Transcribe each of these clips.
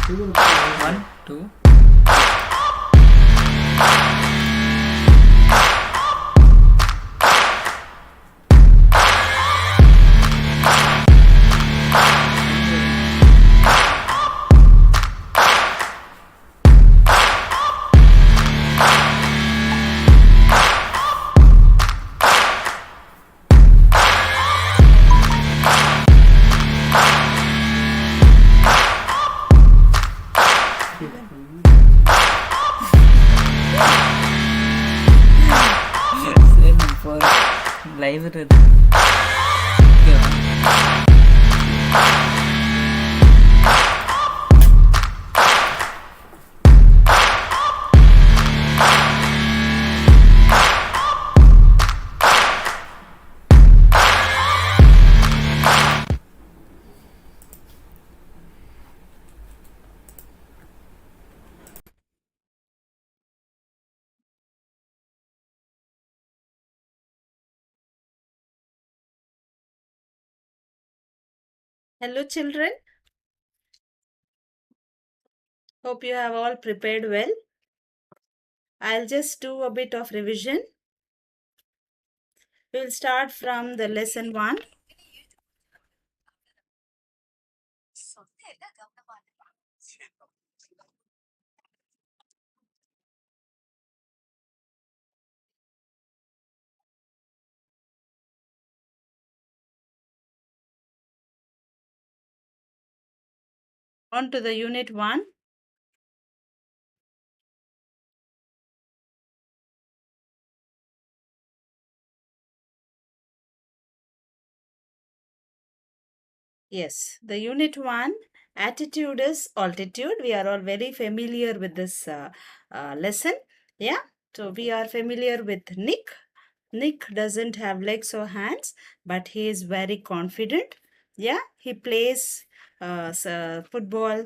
1, 2. Library. Hello, children. Hope you have all prepared well. I'll just do a bit of revision. We'll start from the lesson 1. On to the unit 1. Yes, the unit 1 attitude is altitude. We are all very familiar with this lesson. Yeah, so we are familiar with Nick. Nick doesn't have legs or hands, but he is very confident. Yeah, he plays football.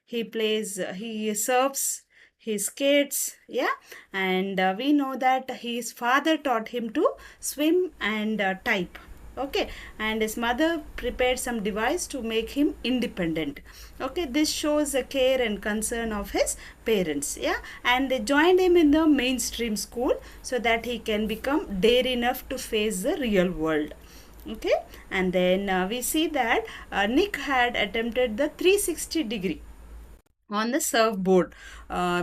He serves, he skates. Yeah, and we know that his father taught him to swim and type. Okay, and his mother prepared some device to make him independent. Okay, this shows the care and concern of his parents. Yeah, and they joined him in the mainstream school so that he can become dare enough to face the real world. Okay, and then we see that Nick had attempted the 360-degree on the surfboard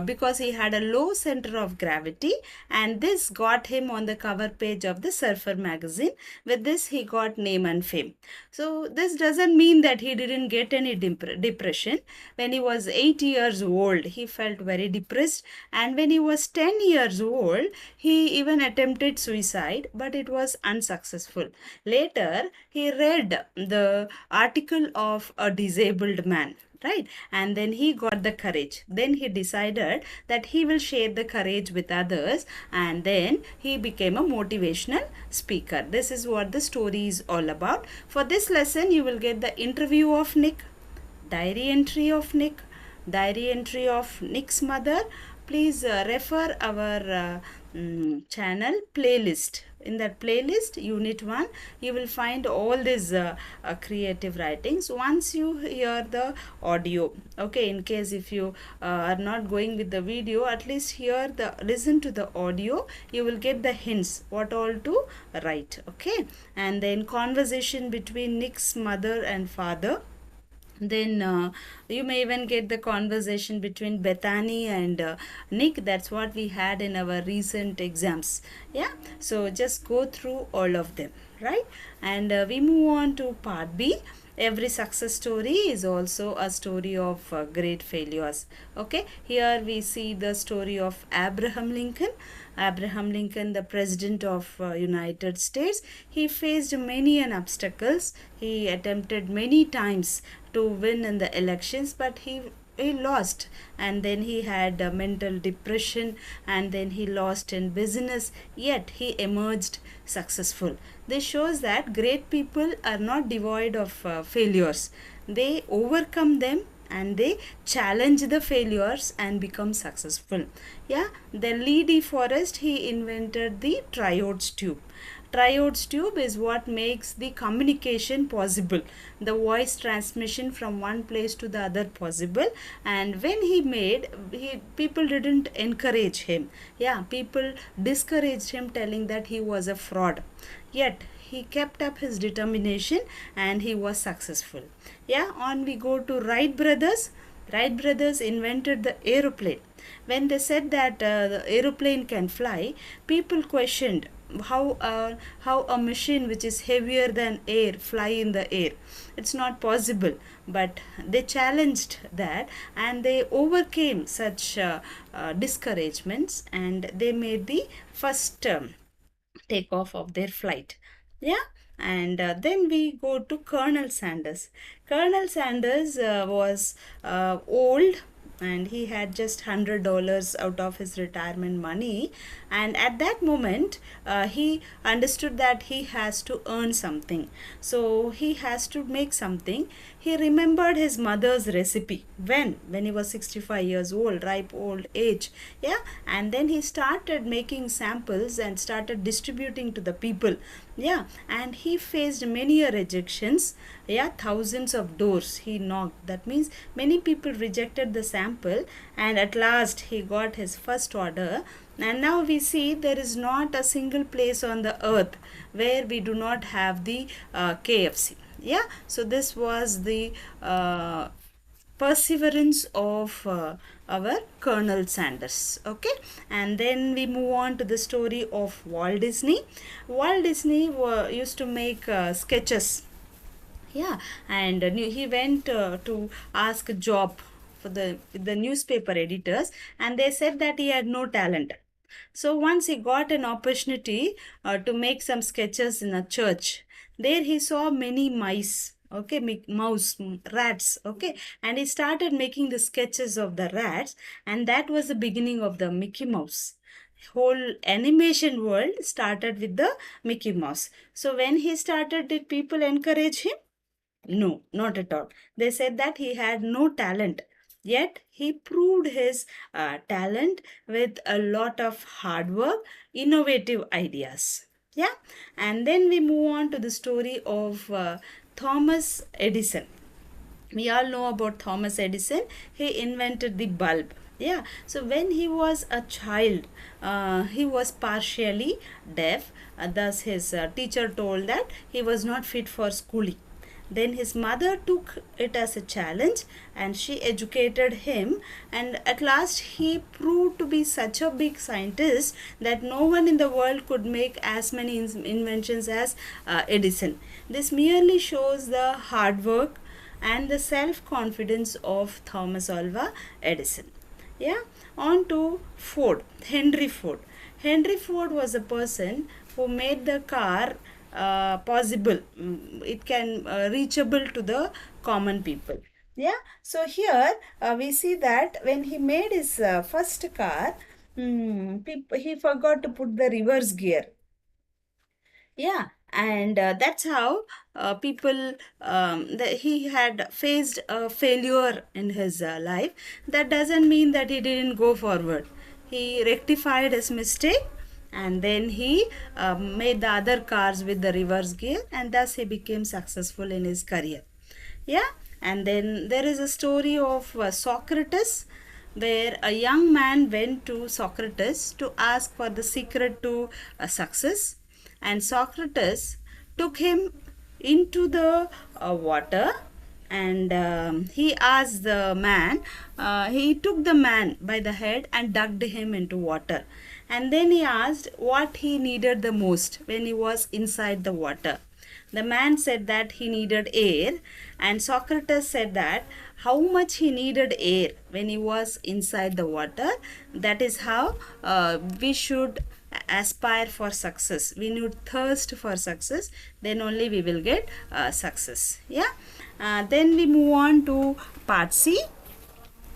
because he had a low center of gravity, and this got him on the cover page of the Surfer magazine. With this he got name and fame. So this doesn't mean that he didn't get any depression. When he was 8 years old he felt very depressed, and when he was 10 years old he even attempted suicide, but it was unsuccessful. Later he read the article of a disabled man, right, and then he got the courage. Then he decided that he will share the courage with others, and then he became a motivational speaker. This is what the story is all about. For this lesson you will get the interview of Nick, diary entry of Nick, diary entry of Nick's mother. Please refer our channel playlist. In that playlist, unit 1, you will find all these creative writings. Once you hear the audio, okay, in case if you are not going with the video, at least listen to the audio, you will get the hints what all to write. Okay, and then conversation between Nick's mother and father. Then you may even get the conversation between Bethany and Nick. That's what we had in our recent exams. Yeah, so just go through all of them, right? And we move on to part B. Every success story is also a story of great failures. Okay, here we see the story of Abraham Lincoln. Abraham Lincoln, the president of United States, he faced many an obstacles. He attempted many times to win in the elections, but he lost, and then he had mental depression, and then he lost in business, yet he emerged successful. This shows that great people are not devoid of failures. They overcome them and they challenge the failures and become successful. Yeah, the Lee De Forest, he invented the triodes tube. Triodes tube is what makes the communication possible, the voice transmission from one place to the other possible. And when people didn't encourage him. Yeah, people discouraged him, telling that he was a fraud. Yet he kept up his determination and he was successful. Yeah, on we go to Wright brothers. Wright brothers invented the aeroplane. When they said that the aeroplane can fly, people questioned how a machine which is heavier than air fly in the air. It's not possible. But they challenged that and they overcame such discouragements, and they made the first takeoff of their flight. Yeah. And then we go to Colonel Sanders. Colonel Sanders was old, and he had just $100 out of his retirement money. And at that moment he understood that he has to earn something, so he has to make something. He remembered his mother's recipe when he was 65 years old, ripe old age. Yeah. And then he started making samples and started distributing to the people. Yeah. And he faced many rejections. Yeah, thousands of doors he knocked. That means many people rejected the sample, and at last he got his first order. And now we see there is not a single place on the earth where we do not have the KFC. Yeah. So this was the perseverance of our Colonel Sanders. Okay. And then we move on to the story of Walt Disney. Walt Disney used to make sketches. Yeah. And he went to ask a job for the newspaper editors, and they said that he had no talent. So once he got an opportunity to make some sketches in a church. There he saw many mice, okay, rats, okay, and he started making the sketches of the rats, and that was the beginning of the Mickey Mouse. Whole animation world started with the Mickey Mouse. So when he started, did people encourage him? No, not at all. They said that he had no talent. Yet he proved his talent with a lot of hard work, innovative ideas. Yeah. And then we move on to the story of Thomas Edison. We all know about Thomas Edison. He invented the bulb. Yeah. So when he was a child, he was partially deaf. Thus his teacher told that he was not fit for schooling. Then his mother took it as a challenge, and she educated him, and at last he proved to be such a big scientist that no one in the world could make as many inventions as Edison. This merely shows the hard work and the self-confidence of Thomas Alva Edison. Yeah. On to Ford, Henry Ford. Henry Ford was a person who made the car possible. It can reachable to the common people. Yeah. So here we see that when he made his first car, he forgot to put the reverse gear. Yeah. And that's how he had faced a failure in his life. That doesn't mean that he didn't go forward. He rectified his mistake, and then he made the other cars with the reverse gear, and thus he became successful in his career. Yeah. And then there is a story of Socrates, where a young man went to Socrates to ask for the secret to success, and Socrates took him into the water, and he asked the man, he took the man by the head and dug him into water, and then he asked what he needed the most when he was inside the water. The man said that he needed air, and Socrates said that how much he needed air when he was inside the water. That is how we should aspire for success. We need thirst for success, then only we will get success. Yeah. Then we move on to part C,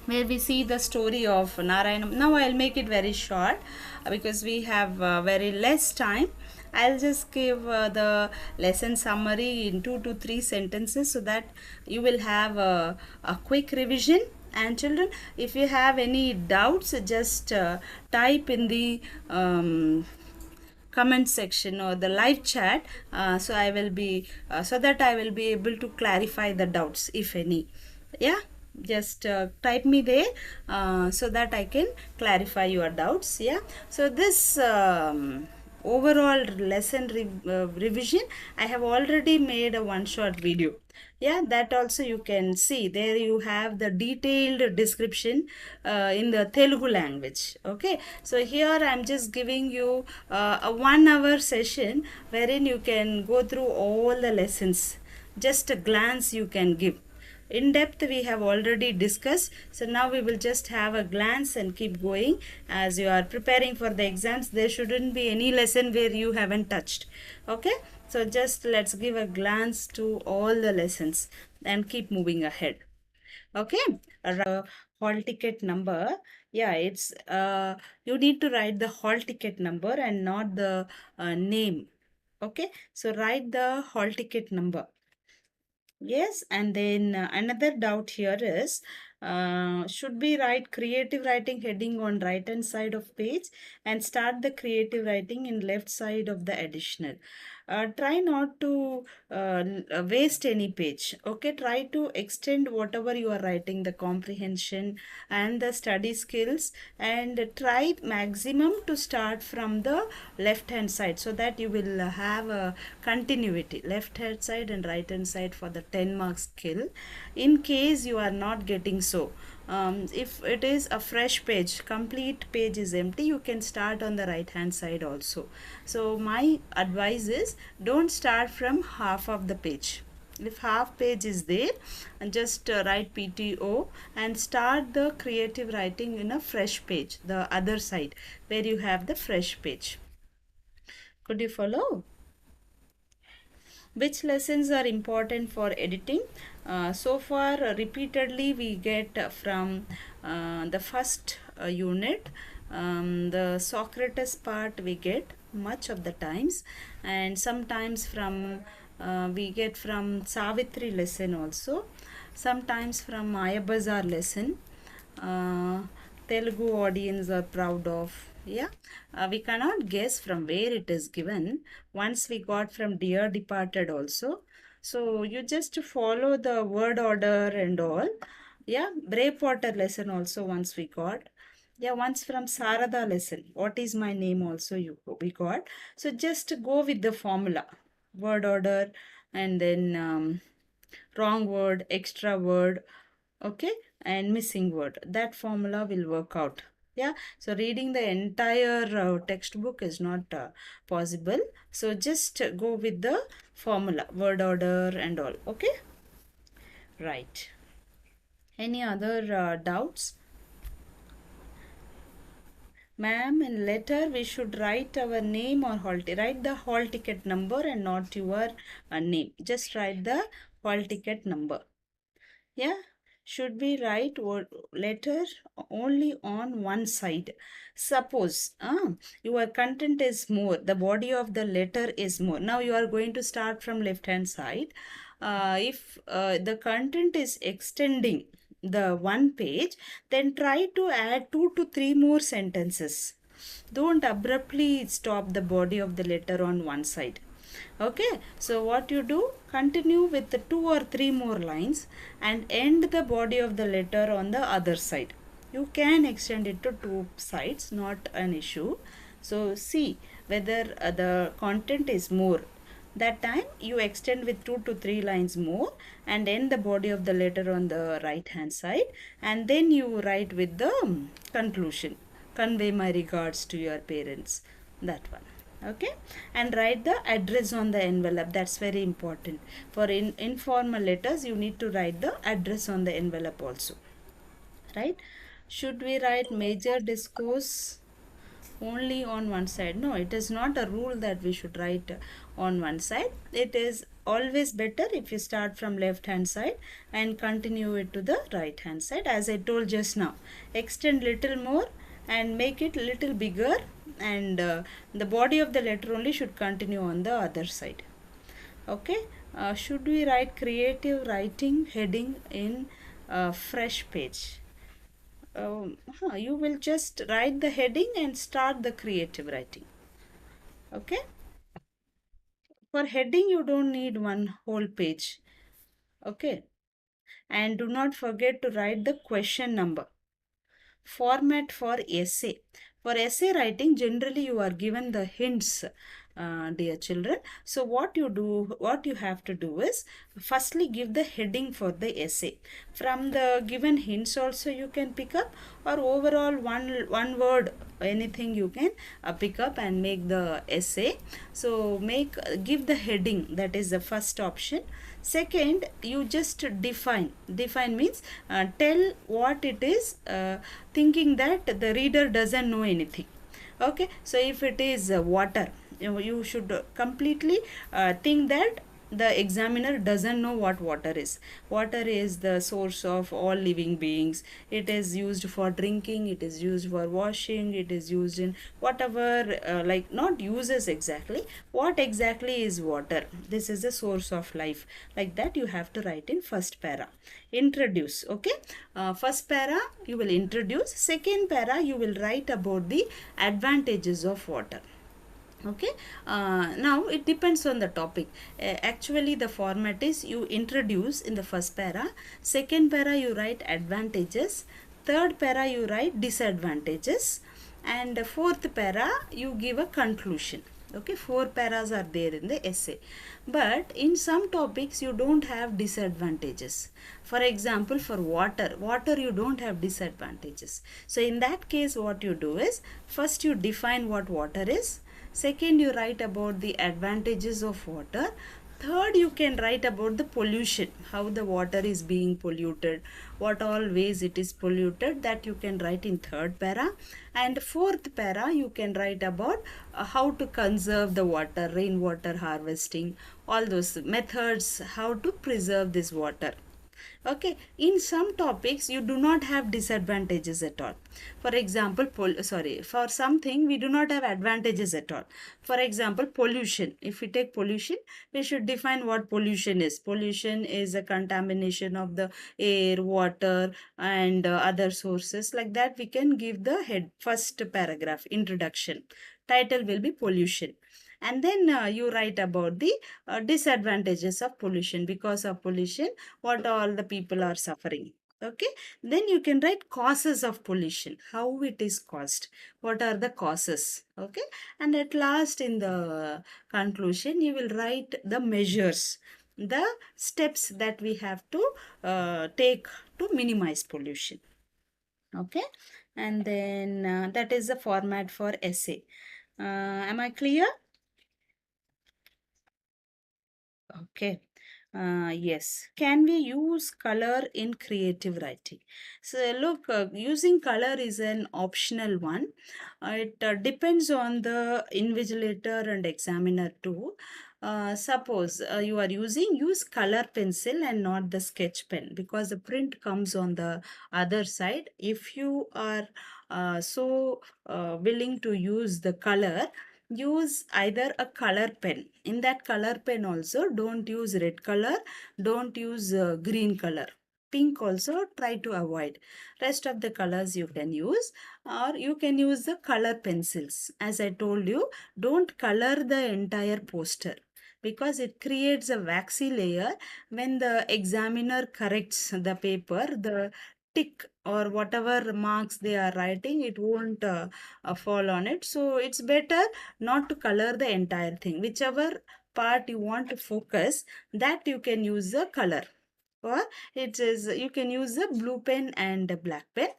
where we see the story of Narayanam. Now I'll make it very short because we have very less time. I'll just give the lesson summary in 2 to 3 sentences so that you will have a quick revision. And children, if you have any doubts, just type in the comment section or the live chat, so I will be so that I will be able to clarify the doubts if any. Yeah, just type me there so that I can clarify your doubts. Yeah, so this overall lesson revision, I have already made a one shot video. Yeah, that also you can see there. You have the detailed description in the Telugu language. Okay, so here I'm just giving you a 1 hour session wherein you can go through all the lessons. Just a glance you can give. In depth we have already discussed, so now we will just have a glance and keep going. As you are preparing for the exams, there shouldn't be any lesson where you haven't touched. Okay, so just let's give a glance to all the lessons and keep moving ahead. Okay, hall ticket number. Yeah, it's you need to write the hall ticket number and not the name. Okay, so write the hall ticket number. Yes, and then another doubt here is, should we write creative writing heading on right hand side of page and start the creative writing in left side of the additional? Try not to waste any page. Okay, try to extend whatever you are writing, the comprehension and the study skills, and try maximum to start from the left hand side so that you will have a continuity, left hand side and right hand side for the 10 marks skill. In case you are not getting so, if it is a fresh page, complete page is empty, you can start on the right hand side also. So my advice is, don't start from half of the page. If half page is there, and just write PTO and start the creative writing in a fresh page, the other side where you have the fresh page. Could you follow? Which lessons are important for editing? So far, repeatedly we get from the first unit, the Socrates part we get much of the times, and sometimes from we get from Savitri lesson also, sometimes from Maya Bazar lesson. Telugu audience are proud of. Yeah, we cannot guess from where it is given. Once we got from Dear Departed also. So you just follow the word order and all. Yeah, Breakwater lesson also once we got. Yeah, once from Sarada lesson, what is my name also we got. So just go with the formula, word order, and then wrong word, extra word, okay, and missing word. That formula will work out. Yeah, so reading the entire textbook is not possible. So just go with the formula, word order and all. Okay, right. Any other doubts? Ma'am, in letter we should write our name or hall ticket. Write the hall ticket number and not your name. Just write the hall ticket number. Yeah, should we write letter only on one side? Suppose your content is more, the body of the letter is more. Now you are going to start from left hand side. If the content is extending the one page, then try to add 2 to 3 more sentences. Don't abruptly stop the body of the letter on one side. Okay, so what you do, continue with the 2 or 3 more lines and end the body of the letter on the other side. You can extend it to 2 sides, not an issue. So see whether the content is more. That time you extend with 2 to 3 lines more and end the body of the letter on the right hand side, and then you write with the conclusion, convey my regards to your parents, that one. Okay, and write the address on the envelope. That's very important. For informal letters you need to write the address on the envelope also, right? Should we write major discourse only on one side? No, it is not a rule that we should write on one side. It is always better if you start from left hand side and continue it to the right hand side. As I told just now, extend little more and make it little bigger, and the body of the letter only should continue on the other side. Okay, should we write creative writing heading in fresh page? You will just write the heading and start the creative writing. Okay. For heading, you don't need one whole page. Okay. And do not forget to write the question number. Format for essay. For essay writing, generally you are given the hints, dear children. So what you have to do is, firstly give the heading for the essay. From the given hints also you can pick up, or overall one word, anything you can pick up and make the essay. So give the heading, that is the first option. Second, you just define means tell what it is, thinking that the reader doesn't know anything. Okay, so if it is water, you should completely think that the examiner doesn't know what water is. Water is the source of all living beings. It is used for drinking, it is used for washing, it is used in whatever, like not uses exactly. What exactly is water? This is the source of life. Like that you have to write in first para. Introduce. Okay, first para you will introduce. Second para you will write about the advantages of water. Okay, now it depends on the topic. Actually the format is, you introduce in the first para, second para you write advantages, third para you write disadvantages, and fourth para you give a conclusion. Okay, 4 paras are there in the essay, but in some topics you don't have disadvantages. For example, for water you don't have disadvantages. So in that case what you do is, first you define what water is. Second, you write about the advantages of water. Third, you can write about the pollution, how the water is being polluted, what all ways it is polluted, that you can write in third para. And fourth para, you can write about how to conserve the water, rainwater harvesting, all those methods, how to preserve this water. Okay, in some topics you do not have disadvantages at all. For example, for something we do not have advantages at all. For example, pollution. If we take pollution, we should define what pollution is. Pollution is a contamination of the air, water, and other sources. Like that we can give the first paragraph, introduction. Title will be pollution. And then you write about the disadvantages of pollution. Because of pollution, what all the people are suffering. Okay, then you can write causes of pollution, how it is caused, what are the causes. Okay, and at last in the conclusion you will write the measures, the steps that we have to take to minimize pollution. Okay, and then that is the format for essay. Am I clear? Okay. Yes. Can we use color in creative writing? So, look, using color is an optional one. It depends on the invigilator and examiner too. Suppose you are use color pencil and not the sketch pen, because the print comes on the other side. If you are willing to use the color, use either a color pen. In that color pen also, don't use red color, don't use green color, pink also try to avoid. Rest of the colors you can use, or you can use the color pencils. As I told you, don't color the entire poster, because it creates a waxy layer. When the examiner corrects the paper, the tick or whatever marks they are writing, it won't fall on it. So it's better not to color the entire thing. Whichever part you want to focus, that you can use the color. Or it is, you can use the blue pen and a black pen,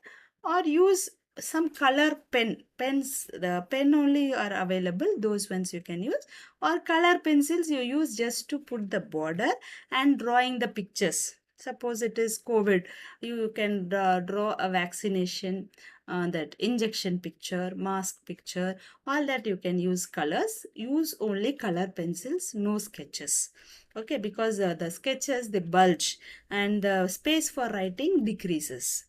or use some color pens. The pen only are available, those ones you can use, or color pencils you use just to put the border and drawing the pictures. Suppose it is COVID, you can draw a vaccination, that injection picture, mask picture, all that you can use colors. Use only color pencils, no sketches. Okay, because the sketches, they bulge and the space for writing decreases.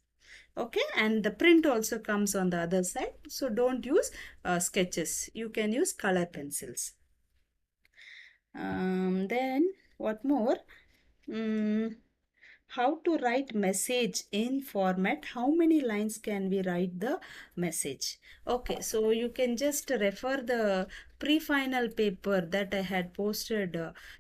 Okay, and the print also comes on the other side. So don't use sketches. You can use color pencils. Then what more? Mm, how to write message in format. How many lines can we write the message? Okay, so you can just refer the pre-final paper that I had posted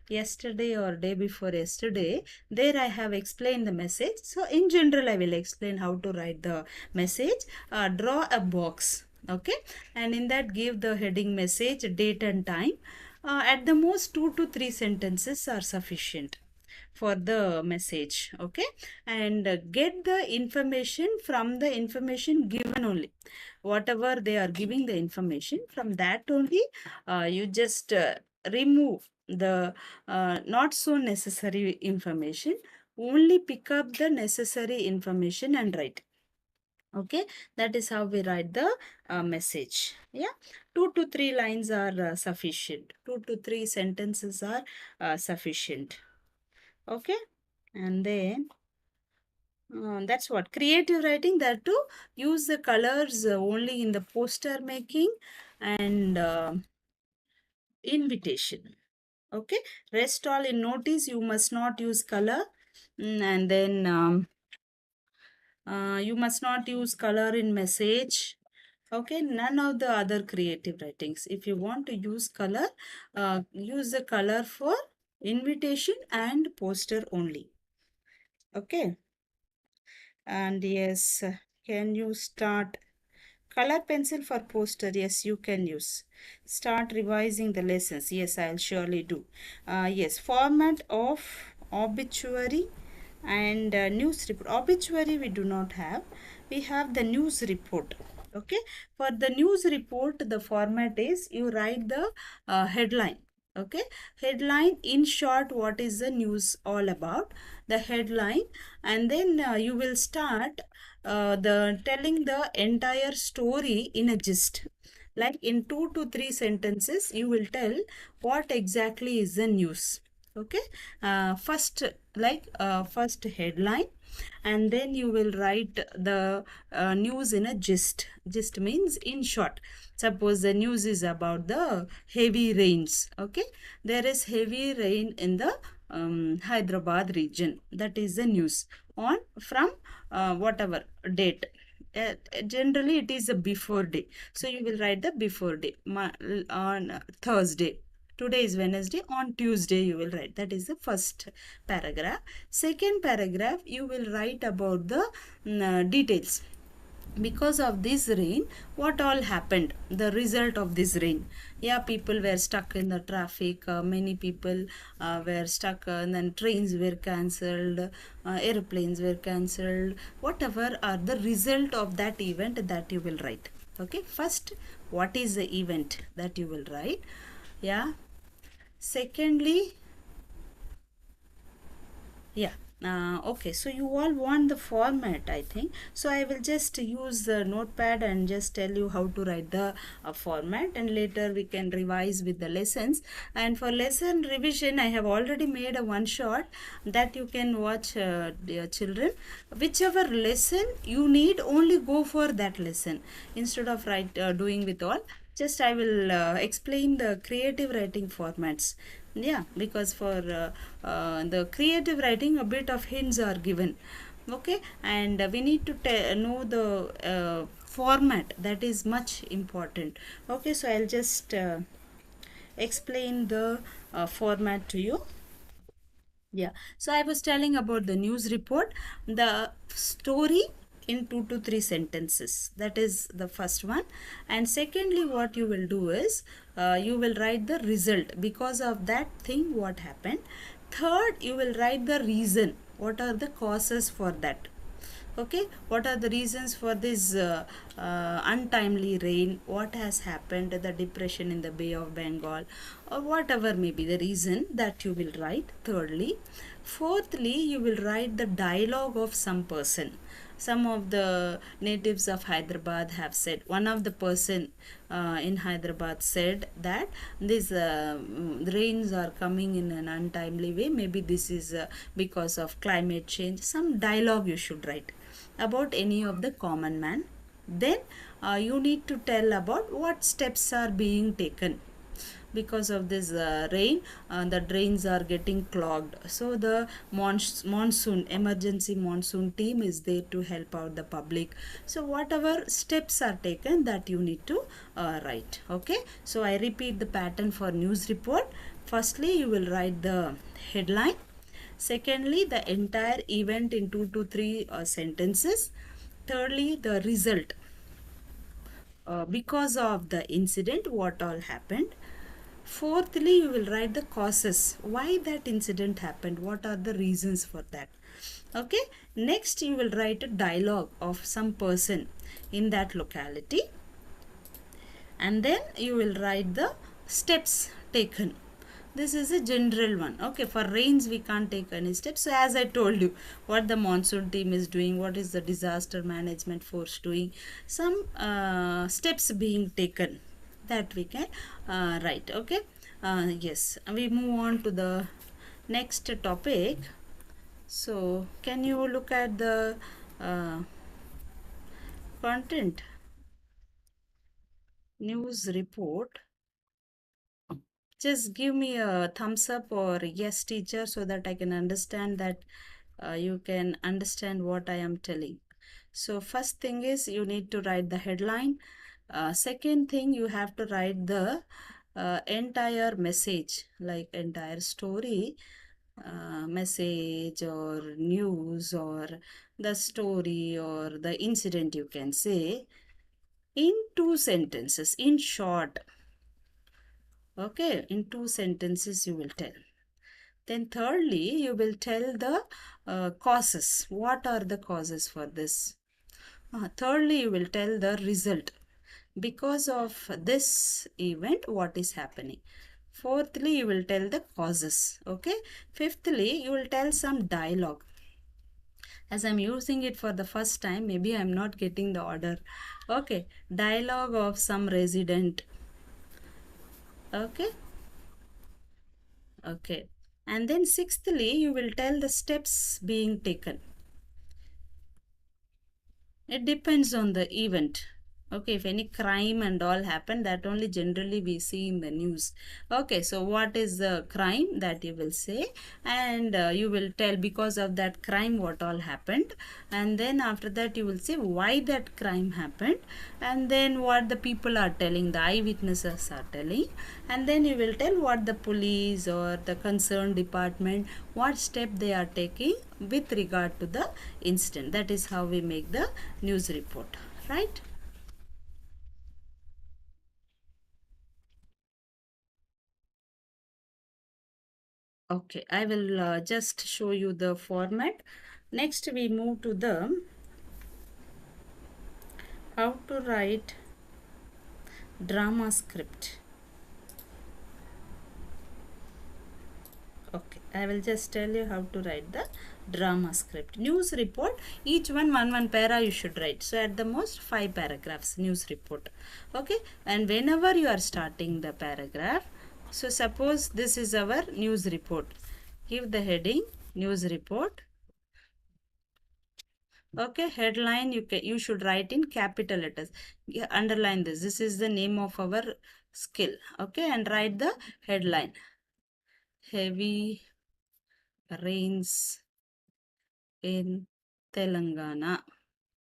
yesterday or day before yesterday. There I have explained the message. So in general I will explain how to write the message. Draw a box, okay, and in that give the heading message, date and time. At the most 2 to 3 sentences are sufficient for the message, okay, and get the information from the information given only. Whatever they are giving the information, from that only you just remove the not so necessary information. Only pick up the necessary information and write. Okay, that is how we write the message. Yeah, 2 to 3 lines are sufficient. 2 to 3 sentences are sufficient. Okay, and then that's what creative writing, that to use the colors only in the poster making and invitation. Okay, rest all in notice you must not use color. And then you must not use color in message. Okay, none of the other creative writings. If you want to use color, use the color for invitation and poster only. Okay, and yes, can you start color pencil for poster? Yes, you can use. Start revising the lessons. Yes, I'll surely do. Yes, format of obituary and news report. Obituary we do not have. We have the news report. Okay, for the news report, the format is you write the headline. Okay, headline in short, what is the news all about, the headline, and then you will start the telling the entire story in a gist. Like in 2 to 3 sentences you will tell what exactly is the news. Okay, first, like first headline, and then you will write the news in a gist. Gist means in short. Suppose the news is about the heavy rains. Okay, there is heavy rain in the Hyderabad region. That is the news on from whatever date. Generally it is a before day, so you will write the before day. On Thursday, today is Wednesday, on Tuesday you will write. That is the first paragraph. Second paragraph you will write about the details. Because of this rain, what all happened, the result of this rain. Yeah, people were stuck in the traffic, many people were stuck, and then trains were cancelled, airplanes were cancelled. Whatever are the result of that event, that you will write. Okay, first what is the event, that you will write. Yeah, secondly, yeah, okay, so you all want the format, I think. So I will just use the notepad and just tell you how to write the format, and later we can revise with the lessons. And for lesson revision, I have already made a one shot that you can watch, dear children. Whichever lesson you need, only go for that lesson instead of doing with all. Just I will explain the creative writing formats. Yeah, because for the creative writing a bit of hints are given. Okay, and we need to know the format, that is much important. Okay, so I'll just explain the format to you. Yeah, so I was telling about the news report, the story in 2 to 3 sentences. That is the first one. And secondly, what you will do is you will write the result, because of that thing what happened. Third, you will write the reason, what are the causes for that. Okay, what are the reasons for this untimely rain, what has happened, the depression in the Bay of Bengal, or whatever may be the reason, that you will write. Thirdly, fourthly, you will write the dialogue of some person. Some of the natives of Hyderabad have said, one of the person in Hyderabad said that these rains are coming in an untimely way, maybe this is because of climate change. Some dialogue you should write about any of the common man. Then you need to tell about what steps are being taken. because of this rain, the drains are getting clogged. So the monsoon emergency monsoon team is there to help out the public. So whatever steps are taken, that you need to write. Okay, so I repeat the pattern for news report. Firstly, you will write the headline. Secondly, the entire event in 2 to 3 sentences. Thirdly, the result, because of the incident, what all happened. Fourthly, you will write the causes, why that incident happened, what are the reasons for that. Okay, next you will write a dialogue of some person in that locality, and then you will write the steps taken. This is a general one. Okay, for rains we can't take any steps. So as I told you, what the monsoon team is doing, what is the disaster management force doing, some steps being taken, that we can write. Okay, yes, we move on to the next topic. So can you look at the uh, content news report? Just give me a thumbs up or yes, teacher, so that I can understand that you can understand what I am telling. So first thing is you need to write the headline. Second thing, you have to write the entire message, like entire story, message or news or the story or the incident, you can say, in 2 sentences, in short. Okay, in 2 sentences you will tell. Then thirdly, you will tell the causes. What are the causes for this? Thirdly, you will tell the result. Because of this event, what is happening? Fourthly, you will tell the causes. Okay. Fifthly, you will tell some dialogue. As I'm using it for the first time, maybe I'm not getting the order. Okay. Dialogue of some resident. Okay. Okay. And then sixthly, you will tell the steps being taken. It depends on the event. Okay, if any crime and all happen, that only generally we see in the news. Okay, so what is the crime that you will say, and you will tell because of that crime what all happened, and then after that you will say why that crime happened, and then what the people are telling, the eyewitnesses are telling, and then you will tell what the police or the concerned department, what step they are taking with regard to the incident. That is how we make the news report, right? Okay, I will just show you the format. Next we move to the how to write drama script. Okay, I will just tell you how to write the drama script. News report, each one para you should write. So at the most 5 paragraphs news report. Okay, and whenever you are starting the paragraph, so suppose this is our news report. Give the heading news report. Okay, headline you should write in capital letters. Yeah, underline this. This is the name of our skill. Okay, and write the headline. Heavy rains in Telangana.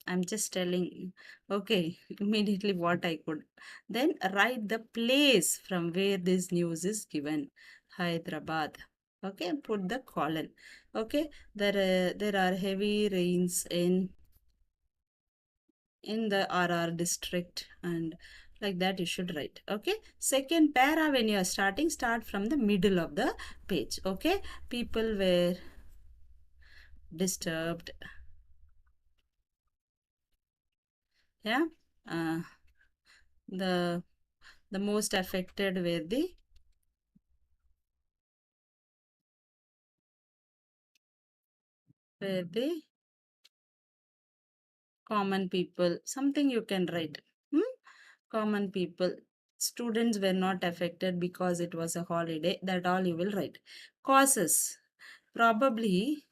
I'm just telling, okay, immediately what I could. Then write the place from where this news is given. Hyderabad. Okay, put the colon. Okay, there are heavy rains in the RR district, and like that you should write. Okay, second para, when you are starting, start from the middle of the page. Okay, people were disturbed. Yeah, uh, the the most affected were the common people. Something you can write. Hmm? Common people. Students were not affected because it was a holiday. That all you will write. Causes. Probably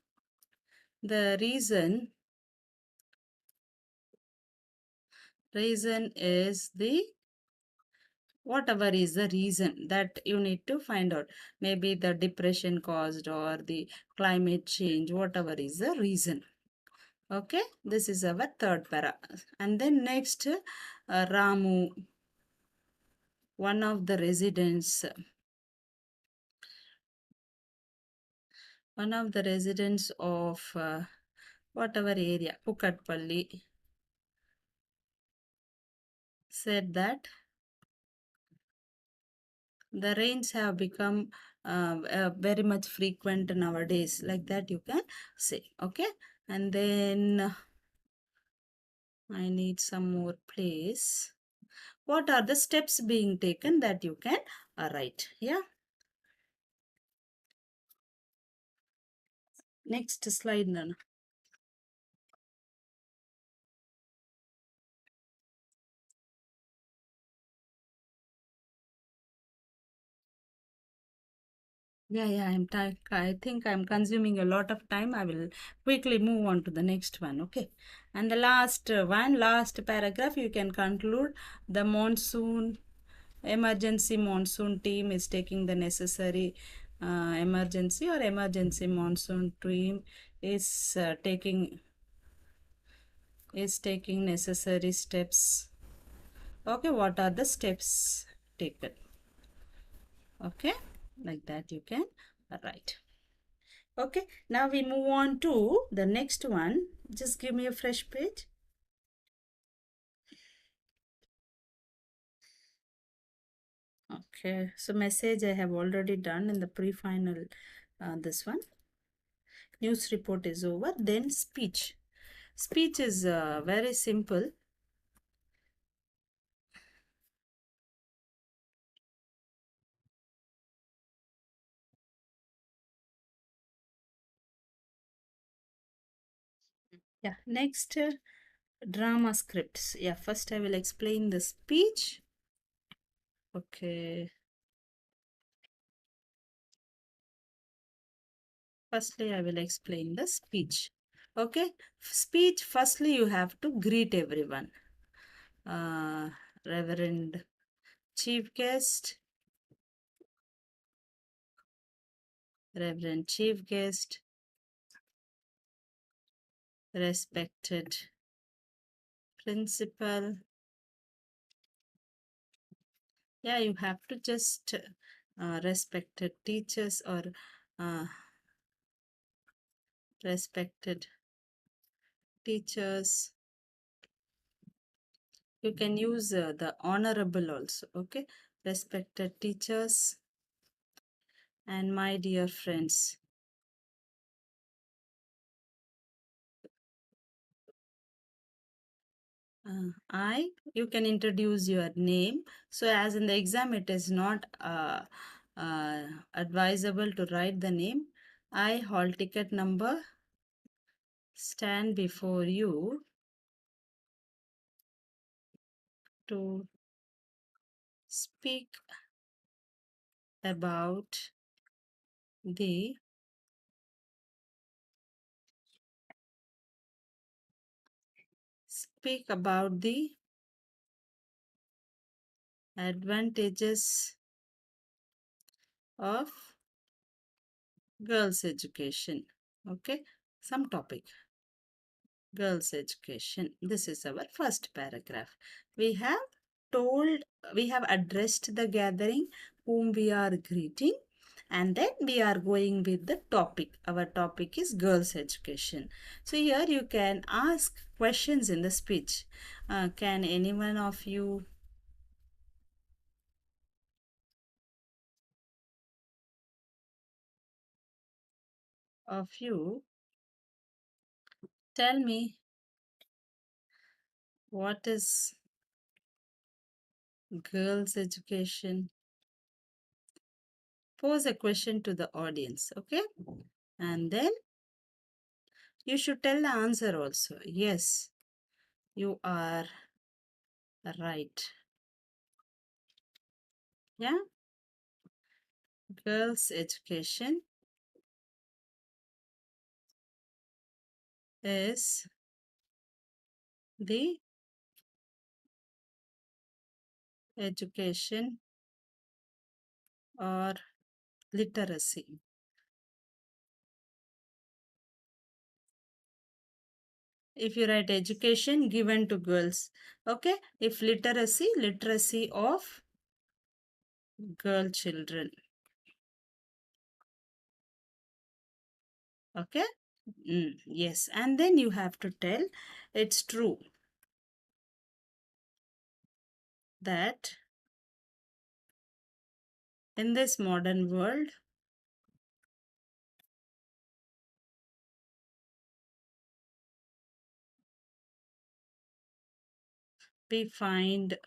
the reason is the whatever is the reason that you need to find out. Maybe the depression caused or the climate change, whatever is the reason. Okay, this is our third para. And then next, Ramu, one of the residents, of whatever area, Pukatpalli, said that the rains have become very much frequent nowadays. Like that you can say. Okay, and then I need some more place. What are the steps being taken that you can write? Yeah. Next slide, Nana. Yeah, I think I'm consuming a lot of time. I will quickly move on to the next one. Okay. And the last last paragraph, you can conclude the emergency monsoon team is taking the necessary emergency monsoon team is taking necessary steps. Okay, what are the steps taken? Okay, like that you can write. Okay, now we move on to the next one. Just give me a fresh page. Okay, so message I have already done in the pre-final. This one, news report is over. Then speech. Speech is very simple. Yeah, next drama scripts. Yeah, first I will explain the speech. Okay. Firstly, I will explain the speech. Okay. Speech, firstly, you have to greet everyone. Uh, Reverend Chief Guest, Reverend Chief Guest, respected principal. Yeah, you have to just respected teachers or uh, respected teachers. You can use the honorable also. Okay, respected teachers and my dear friends. You can introduce your name. So as in the exam, it is not advisable to write the name. I, hall ticket number, stand before you to speak about the advantages of girls education. Okay, some topic, girls education. This is our first paragraph. We have told, we have addressed the gathering whom we are greeting, and then we are going with the topic. Our topic is girls education. So here you can ask questions in the speech. Can anyone of you tell me what is girls education? Pose a question to the audience. Okay, and then you should tell the answer also. Yes, you are right. Yeah, girls education is the education or literacy. If you write education given to girls, okay. If literacy, literacy of girl children, okay. Yes, and then you have to tell it's true that in this modern world, we find.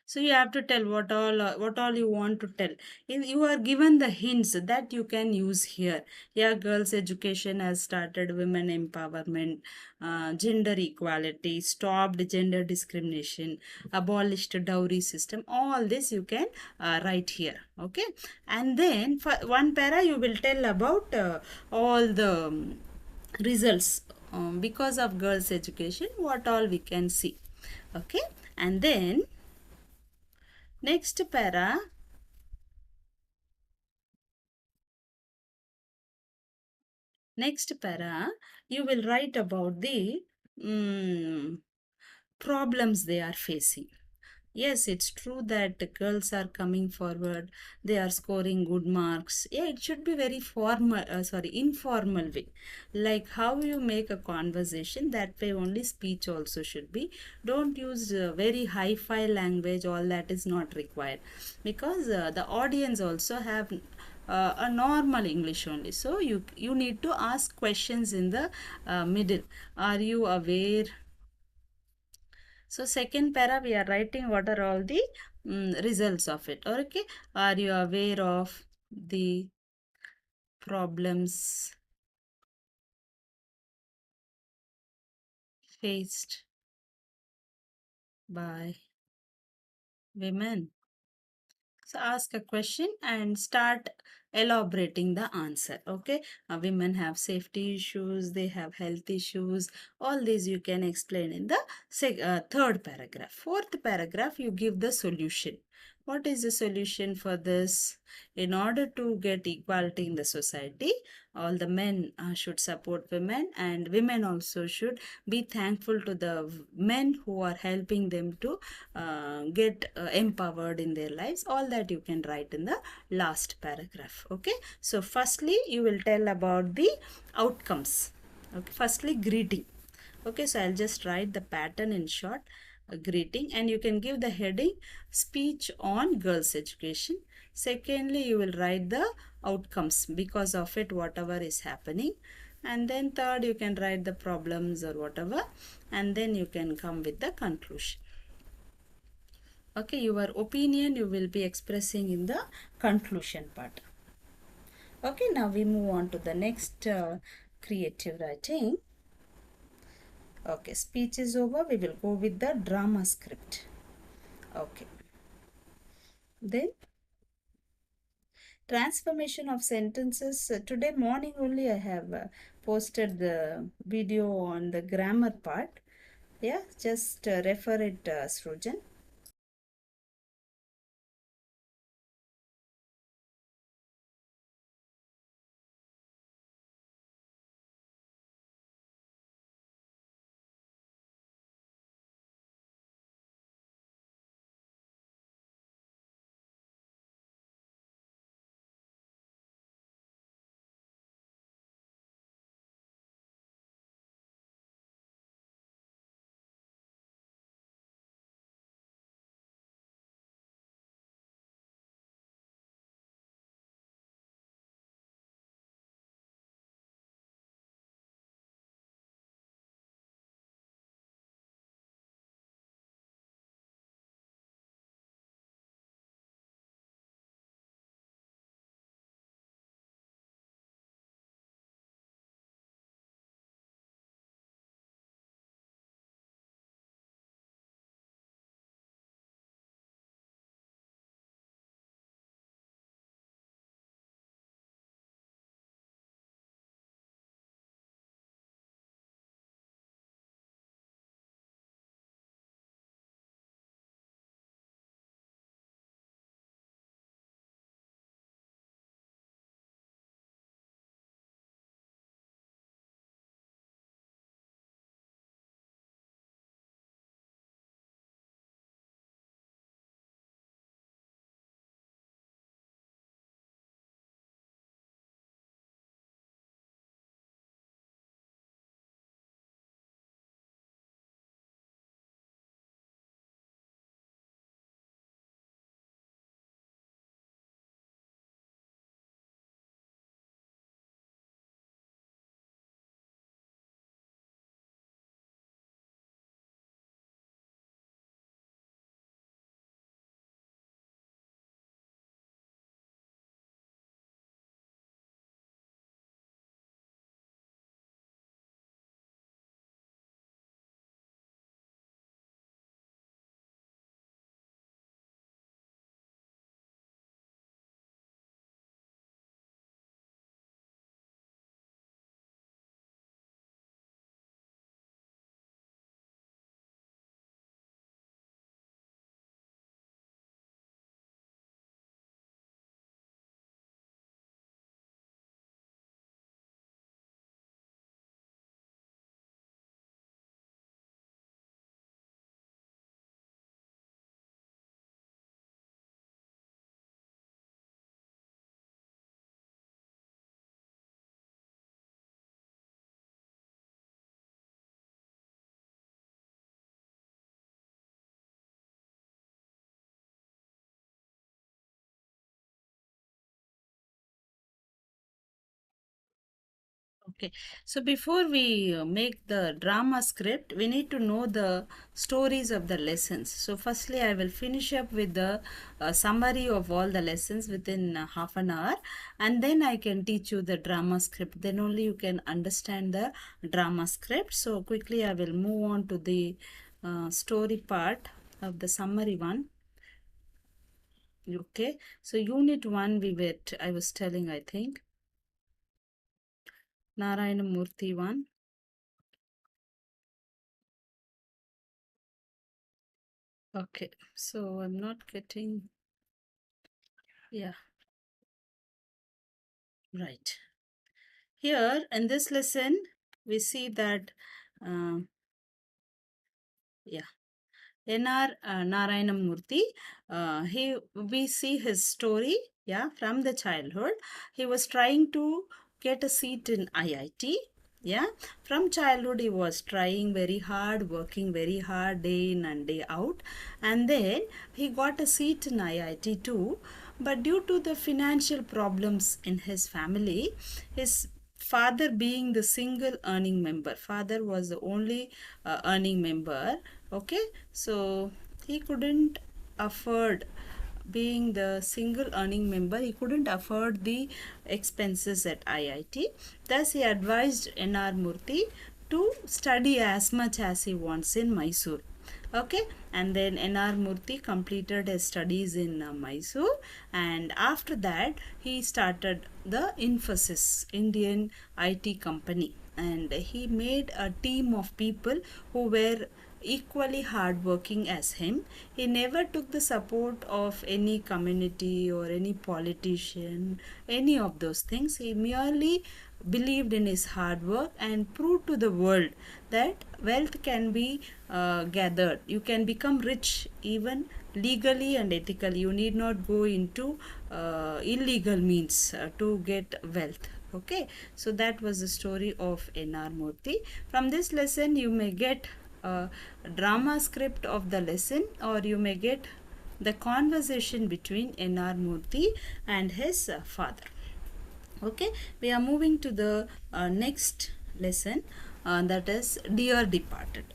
So you have to tell what all you want to tell. You are given the hints that you can use here. Yeah, girls' education has started women empowerment, gender equality, stopped gender discrimination, abolished dowry system. All this you can write here. Okay, and then for one para you will tell about all the results because of girls' education. What all we can see. Okay, and then next para, you will write about the mm, problems they are facing. Yes, it's true that the girls are coming forward. They are scoring good marks. Yeah, it should be very formal, informal way. Like how you make a conversation, that way only speech also should be. Don't use very hi-fi language. All that is not required, because the audience also have a normal English only. So you need to ask questions in the middle. Are you aware? So second para we are writing what are all the results of it. Okay. Are you aware of the problems faced by women? So ask a question and start elaborating the answer. Okay. Women have safety issues, they have health issues. All these you can explain in the third paragraph. Fourth paragraph, you give the solution. What is the solution for this? In order to get equality in the society, all the men should support women, and women also should be thankful to the men who are helping them to get empowered in their lives. All that you can write in the last paragraph. Okay, so firstly you will tell about the outcomes. Okay, firstly greeting. Okay, so I'll just write the pattern in short. A greeting, and you can give the heading speech on girls education. Secondly, you will write the outcomes because of it, whatever is happening. And then third, you can write the problems or whatever, and then you can come with the conclusion. Okay, your opinion you will be expressing in the conclusion part. Okay, now we move on to the next creative writing. Okay, speech is over. We will go with the drama script. Okay. Then transformation of sentences. Today morning only I have posted the video on the grammar part. Yeah, just refer it, Srujan. Okay, so before we make the drama script, we need to know the stories of the lessons. So, firstly, I will finish up with the summary of all the lessons within half an hour, and then I can teach you the drama script. Then only you can understand the drama script. So, quickly, I will move on to the story part of the summary one. Okay, so unit 1, I was telling, I think, Narayana Murthy 1. Okay, so I'm not getting, yeah, right. Here in this lesson, we see that, um, yeah, N.R. Narayana Murthy, we see his story, yeah, from the childhood. He was trying to get a seat in IIT. Yeah, from childhood he was trying very hard, working very hard day in and day out, and then he got a seat in IIT too. But due to the financial problems in his family, his father being the single earning member, father was the only earning member. Okay, so he couldn't afford, being the single earning member, he couldn't afford the expenses at IIT. Thus he advised NR Murthy to study as much as he wants in Mysore. Okay, and then NR Murthy completed his studies in Mysore, and after that he started the Infosys, Indian IT company, and he made a team of people who were equally hardworking as him. He never took the support of any community or any politician, any of those things. He merely believed in his hard work and proved to the world that wealth can be gathered. You can become rich even legally and ethically. You need not go into illegal means to get wealth. Okay, so that was the story of N.R. Murthy. From this lesson, you may get a drama script of the lesson, or you may get the conversation between N.R. Murthy and his father. Okay, we are moving to the next lesson, that is Dear Departed.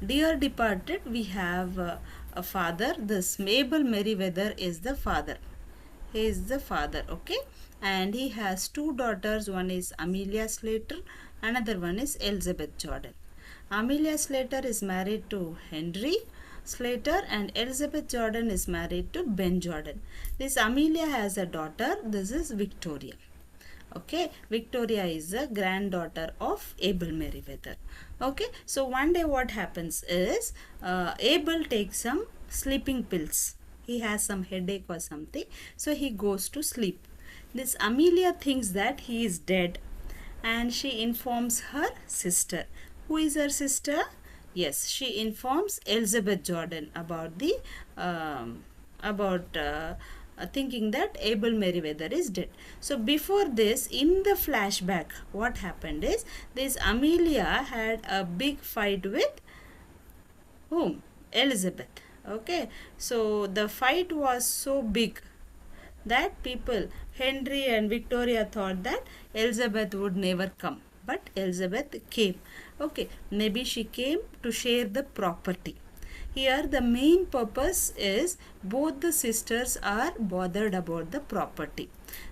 Dear Departed, we have a father. This Mabel Merriweather is the father. He is the father, okay, and he has two daughters. One is Amelia Slater, another one is Elizabeth Jordan. Amelia Slater is married to Henry Slater, and Elizabeth Jordan is married to Ben Jordan. This Amelia has a daughter. This is Victoria. Okay, Victoria is the granddaughter of Abel Merriweather. Okay, so one day what happens is Abel takes some sleeping pills. He has some headache or something, so he goes to sleep. This Amelia thinks that he is dead, and she informs her sister. Who is her sister? Yes, she informs Elizabeth Jordan about the about thinking that Abel Merriweather is dead. So before this, in the flashback, what happened is this Amelia had a big fight with whom? Elizabeth. Okay, so the fight was so big that people, Henry and Victoria, thought that Elizabeth would never come, but Elizabeth came. Okay, maybe she came to share the property. Here the main purpose is both the sisters are bothered about the property.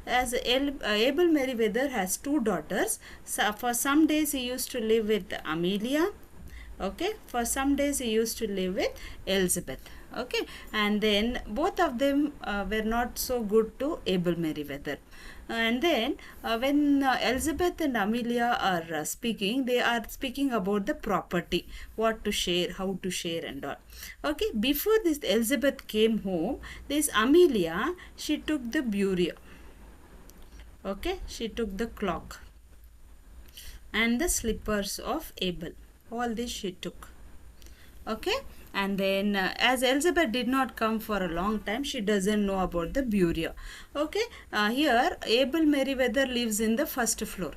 As Abel Merriweather has two daughters, so for some days he used to live with Amelia. Okay, for some days he used to live with Elizabeth. Okay, and then both of them were not so good to Abel Merriweather. And then when Elizabeth and Amelia are speaking, they are speaking about the property, what to share, how to share and all. Okay, before this Elizabeth came home, this Amelia, she took the bureau. Okay, she took the clock and the slippers of Abel. All this she took. Okay, and then as Elizabeth did not come for a long time, she doesn't know about the bureau. Okay, here Abel Merriweather lives in the first floor.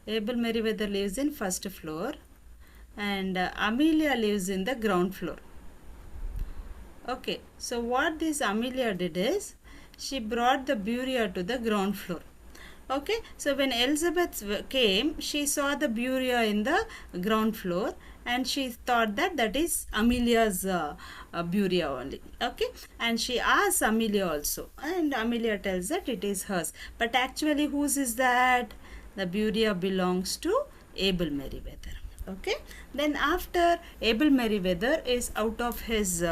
Abel Merriweather lives in first floor, and Amelia lives in the ground floor. Okay, so what this Amelia did is she brought the bureau to the ground floor. Okay, so when Elizabeth came, she saw the bureau in the ground floor, and she thought that that is Amelia's bureau only. Okay, and she asks Amelia also, and Amelia tells that it is hers. But actually, whose is that? The bureau belongs to Abel Merriweather. Okay, then after Abel Merriweather is out of his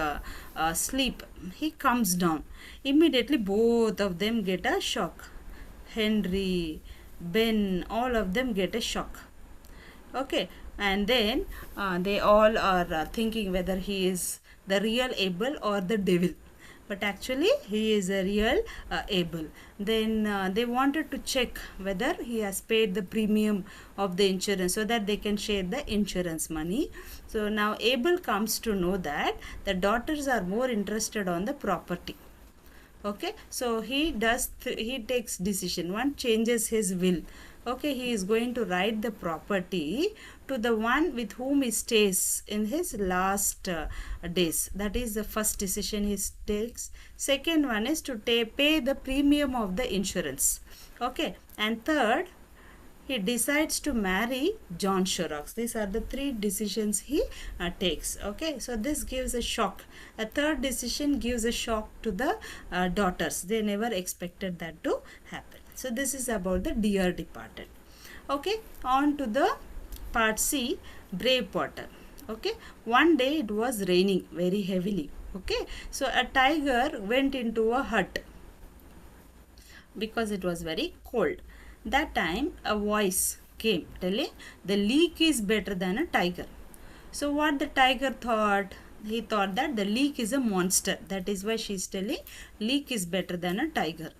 sleep, he comes down. Immediately, both of them get a shock. Henry, Ben, all of them get a shock. Okay, and then they all are thinking whether he is the real Abel or the devil. But actually, he is a real Abel. Then they wanted to check whether he has paid the premium of the insurance so that they can share the insurance money. So now Abel comes to know that the daughters are more interested on the property. Okay, so he he takes decision. One changes his will. Okay, he is going to write the property to the one with whom he stays in his last days. That is the first decision he takes. Second one is to pay the premium of the insurance. Okay, and third, he decides to marry John Shorrocks. These are the three decisions he takes. Okay, so this gives a shock. A third decision gives a shock to the daughters. They never expected that to happen. So this is about the dear departed. Okay, on to the part C, Brave Potter. Okay, one day it was raining very heavily. Okay, so a tiger went into a hut because it was very cold. That time a voice came telling the leek is better than a tiger. So what the tiger thought? He thought that the leek is a monster. That is why she is telling leek is better than a tiger.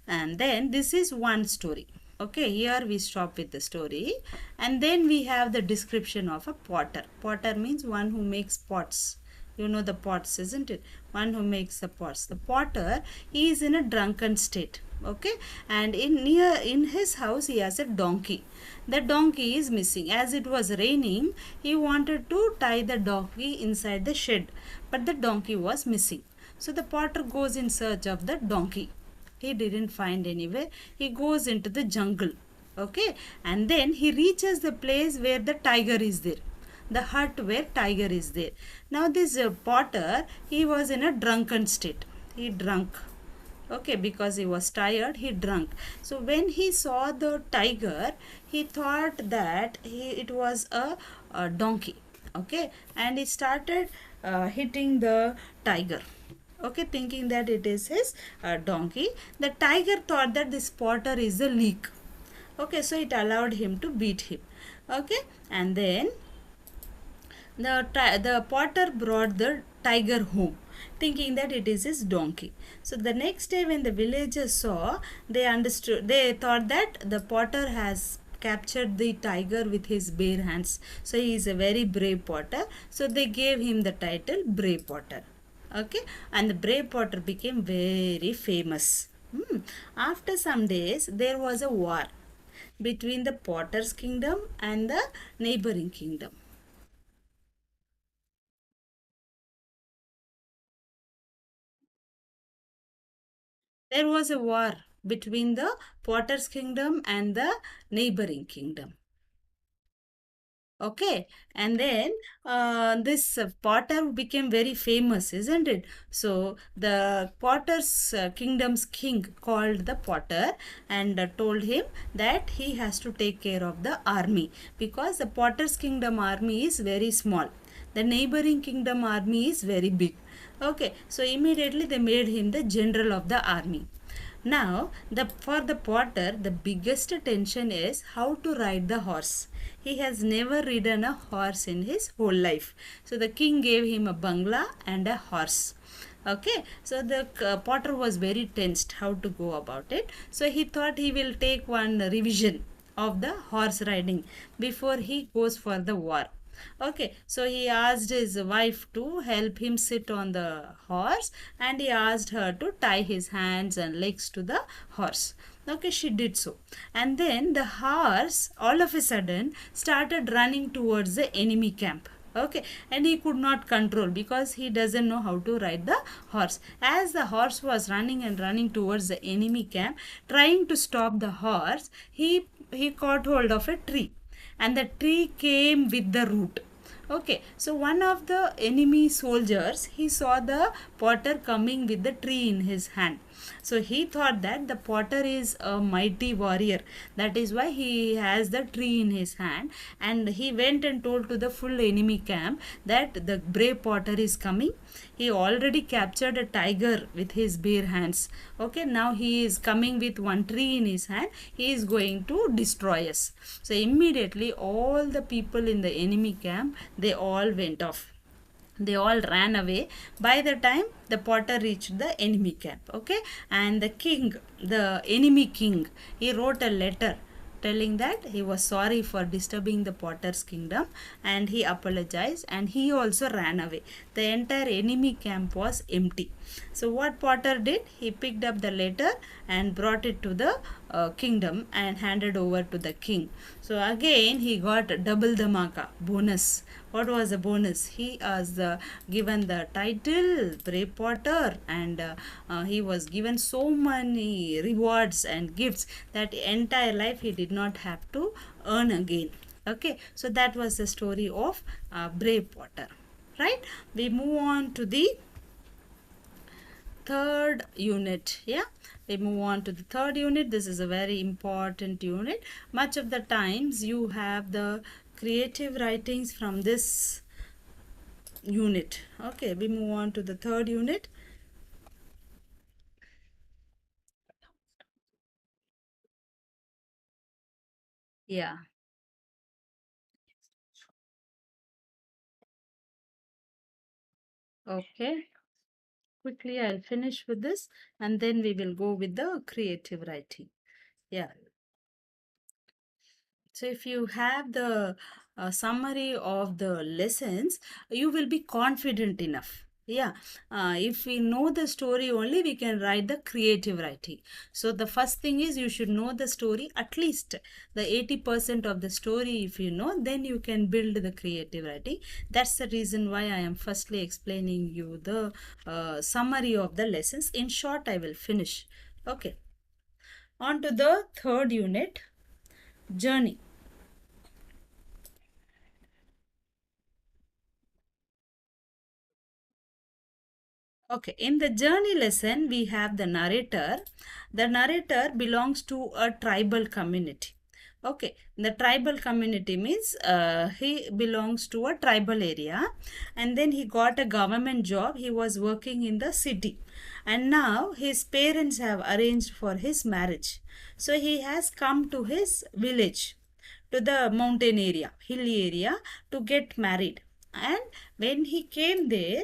And then this is one story. Okay, here we stop with the story. And then we have the description of a potter. Potter means one who makes pots. You know the pots, isn't it? One who makes the pots. The potter is in a drunken state. Okay, and in his house he has a donkey. The donkey is missing. As it was raining, he wanted to tie the donkey inside the shed, but the donkey was missing. So the potter goes in search of the donkey. He didn't find anywhere. He goes into the jungle. Okay, and then he reaches the place where the tiger is there, the hut where tiger is there. Now this potter, he was in a drunken state. He drunk. Okay, because he was tired, he drunk. So when he saw the tiger, he thought that it was a donkey. Okay, and he started hitting the tiger. Okay, thinking that it is his donkey. The tiger thought that this potter is a leek. Okay, so it allowed him to beat him. Okay, and then the potter brought the tiger home, thinking that it is his donkey. So the next day when the villagers saw, they thought that the potter has captured the tiger with his bare hands. So he is a very brave potter. So they gave him the title Brave Potter. Okay, and the Brave Potter became very famous. After some days, there was a war between the Potter's kingdom and the neighboring kingdom. There was a war between the Potter's kingdom and the neighboring kingdom. Okay, and then this potter became very famous, isn't it? So the potter's kingdom's king called the potter and told him that he has to take care of the army, because the potter's kingdom army is very small, the neighboring kingdom army is very big. Okay, so immediately they made him the general of the army. Now, for the potter, the biggest tension is how to ride the horse. He has never ridden a horse in his whole life. So the king gave him a bangla and a horse. Okay, so the potter was very tensed how to go about it. So he thought he will take one revision of the horse riding before he goes for the war. Okay, so he asked his wife to help him sit on the horse, and he asked her to tie his hands and legs to the horse. Okay, she did so. And then the horse all of a sudden started running towards the enemy camp. Okay, and he could not control because he doesn't know how to ride the horse. As the horse was running and running towards the enemy camp, trying to stop the horse, he caught hold of a tree, and the tree came with the root. Okay, so one of the enemy soldiers, he saw the potter coming with the tree in his hand. So he thought that the potter is a mighty warrior. That is why he has the tree in his hand. And he went and told to the full enemy camp that the brave potter is coming. He already captured a tiger with his bare hands. Okay, now he is coming with one tree in his hand. He is going to destroy us. So immediately all the people in the enemy camp, they all went off. They all ran away. By the time the potter reached the enemy camp, okay, and the king, the enemy king, he wrote a letter telling that he was sorry for disturbing the potter's kingdom, and he apologized, and he also ran away. The entire enemy camp was empty. So what potter did, he picked up the letter and brought it to the kingdom and handed over to the king. So again he got double the maka bonus. What was the bonus? He was given the title brave potter, and he was given so many rewards and gifts that entire life he did not have to earn again. Okay, so that was the story of brave potter, right? We move on to the third unit. Yeah, we move on to the third unit. This is a very important unit. Much of the times you have the creative writings from this unit. Okay, we move on to the third unit. Yeah, okay, quickly I'll finish with this, and then we will go with the creative writing. Yeah, so if you have the summary of the lessons, you will be confident enough. Yeah, if we know the story only, we can write the creative writing. So the first thing is you should know the story, at least the 80% of the story. If you know, then you can build the creative writing. That's the reason why I am firstly explaining you the summary of the lessons. In short, I will finish. Okay, on to the third unit, journey. Okay, in the journey lesson, we have the narrator. The narrator belongs to a tribal community. Okay, the tribal community means he belongs to a tribal area, and then he got a government job. He was working in the city, and now his parents have arranged for his marriage. So he has come to his village, to the mountain area, hilly area, to get married. And when he came there,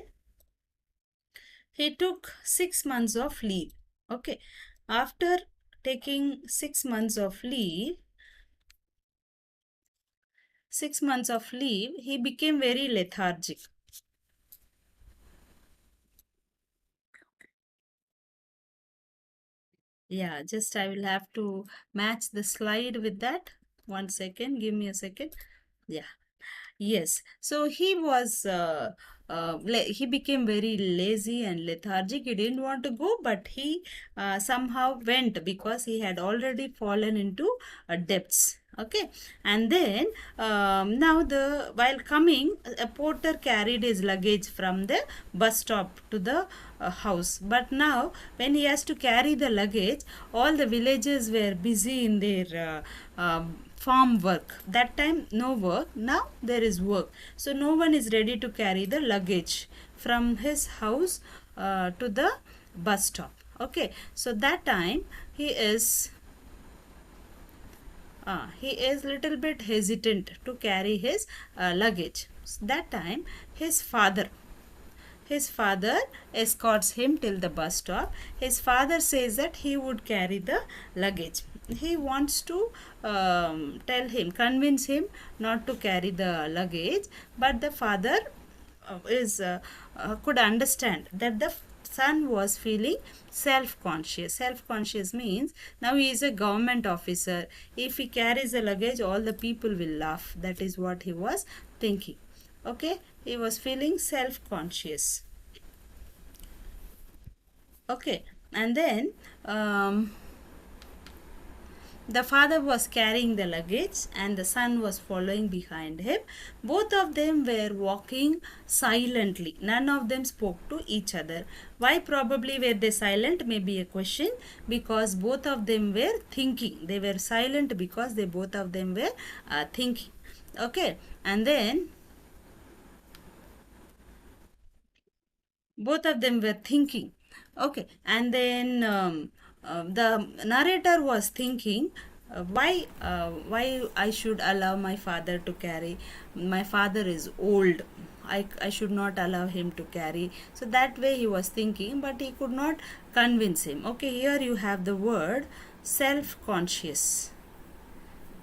he took 6 months of leave. Okay, after taking 6 months of leave, 6 months of leave, he became very lethargic. Yeah, just I will have to match the slide with that. 1 second, give me a second. Yeah. Yes, so he was he became very lazy and lethargic. He didn't want to go, but he somehow went because he had already fallen into debts. Okay, and then now the while coming, a porter carried his luggage from the bus stop to the house. But now, when he has to carry the luggage, all the villagers were busy in their farm work. That time no work, now there is work. So no one is ready to carry the luggage from his house to the bus stop. Okay, so that time he is little bit hesitant to carry his luggage. That time his father escorts him till the bus stop. His father says that he would carry the luggage. He wants to convince him not to carry the luggage, but the father could understand that the son was feeling self-conscious. Self-conscious means now he is a government officer. If he carries the luggage, all the people will laugh. That is what he was thinking. Okay, he was feeling self-conscious. Okay, and then the father was carrying the luggage and the son was following behind him. Both of them were walking silently. None of them spoke to each other. Why probably were they silent? Maybe a question. Because both of them were thinking. They were silent because they both of them were thinking. Okay, and then both of them were thinking. Okay, and then the narrator was thinking, why I should allow my father to carry. My father is old, I should not allow him to carry. So that way he was thinking, but he could not convince him. Okay, here you have the word self-conscious.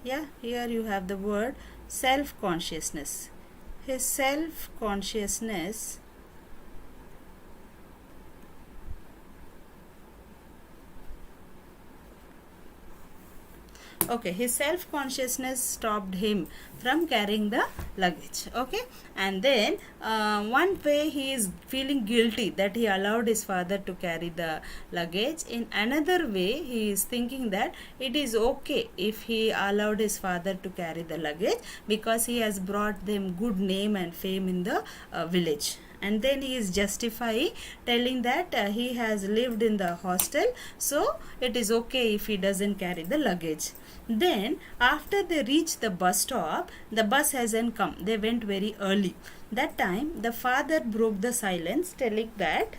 Yeah, here you have the word self-consciousness. His self-consciousness. Okay, his self-consciousness stopped him from carrying the luggage. Okay, and then one way he is feeling guilty that he allowed his father to carry the luggage. In another way, he is thinking that it is okay if he allowed his father to carry the luggage because he has brought them good name and fame in the village. And then he is justifying, telling that he has lived in the hostel, so it is okay if he doesn't carry the luggage. Then after they reach the bus stop, the bus hasn't come. They went very early. That time the father broke the silence, telling that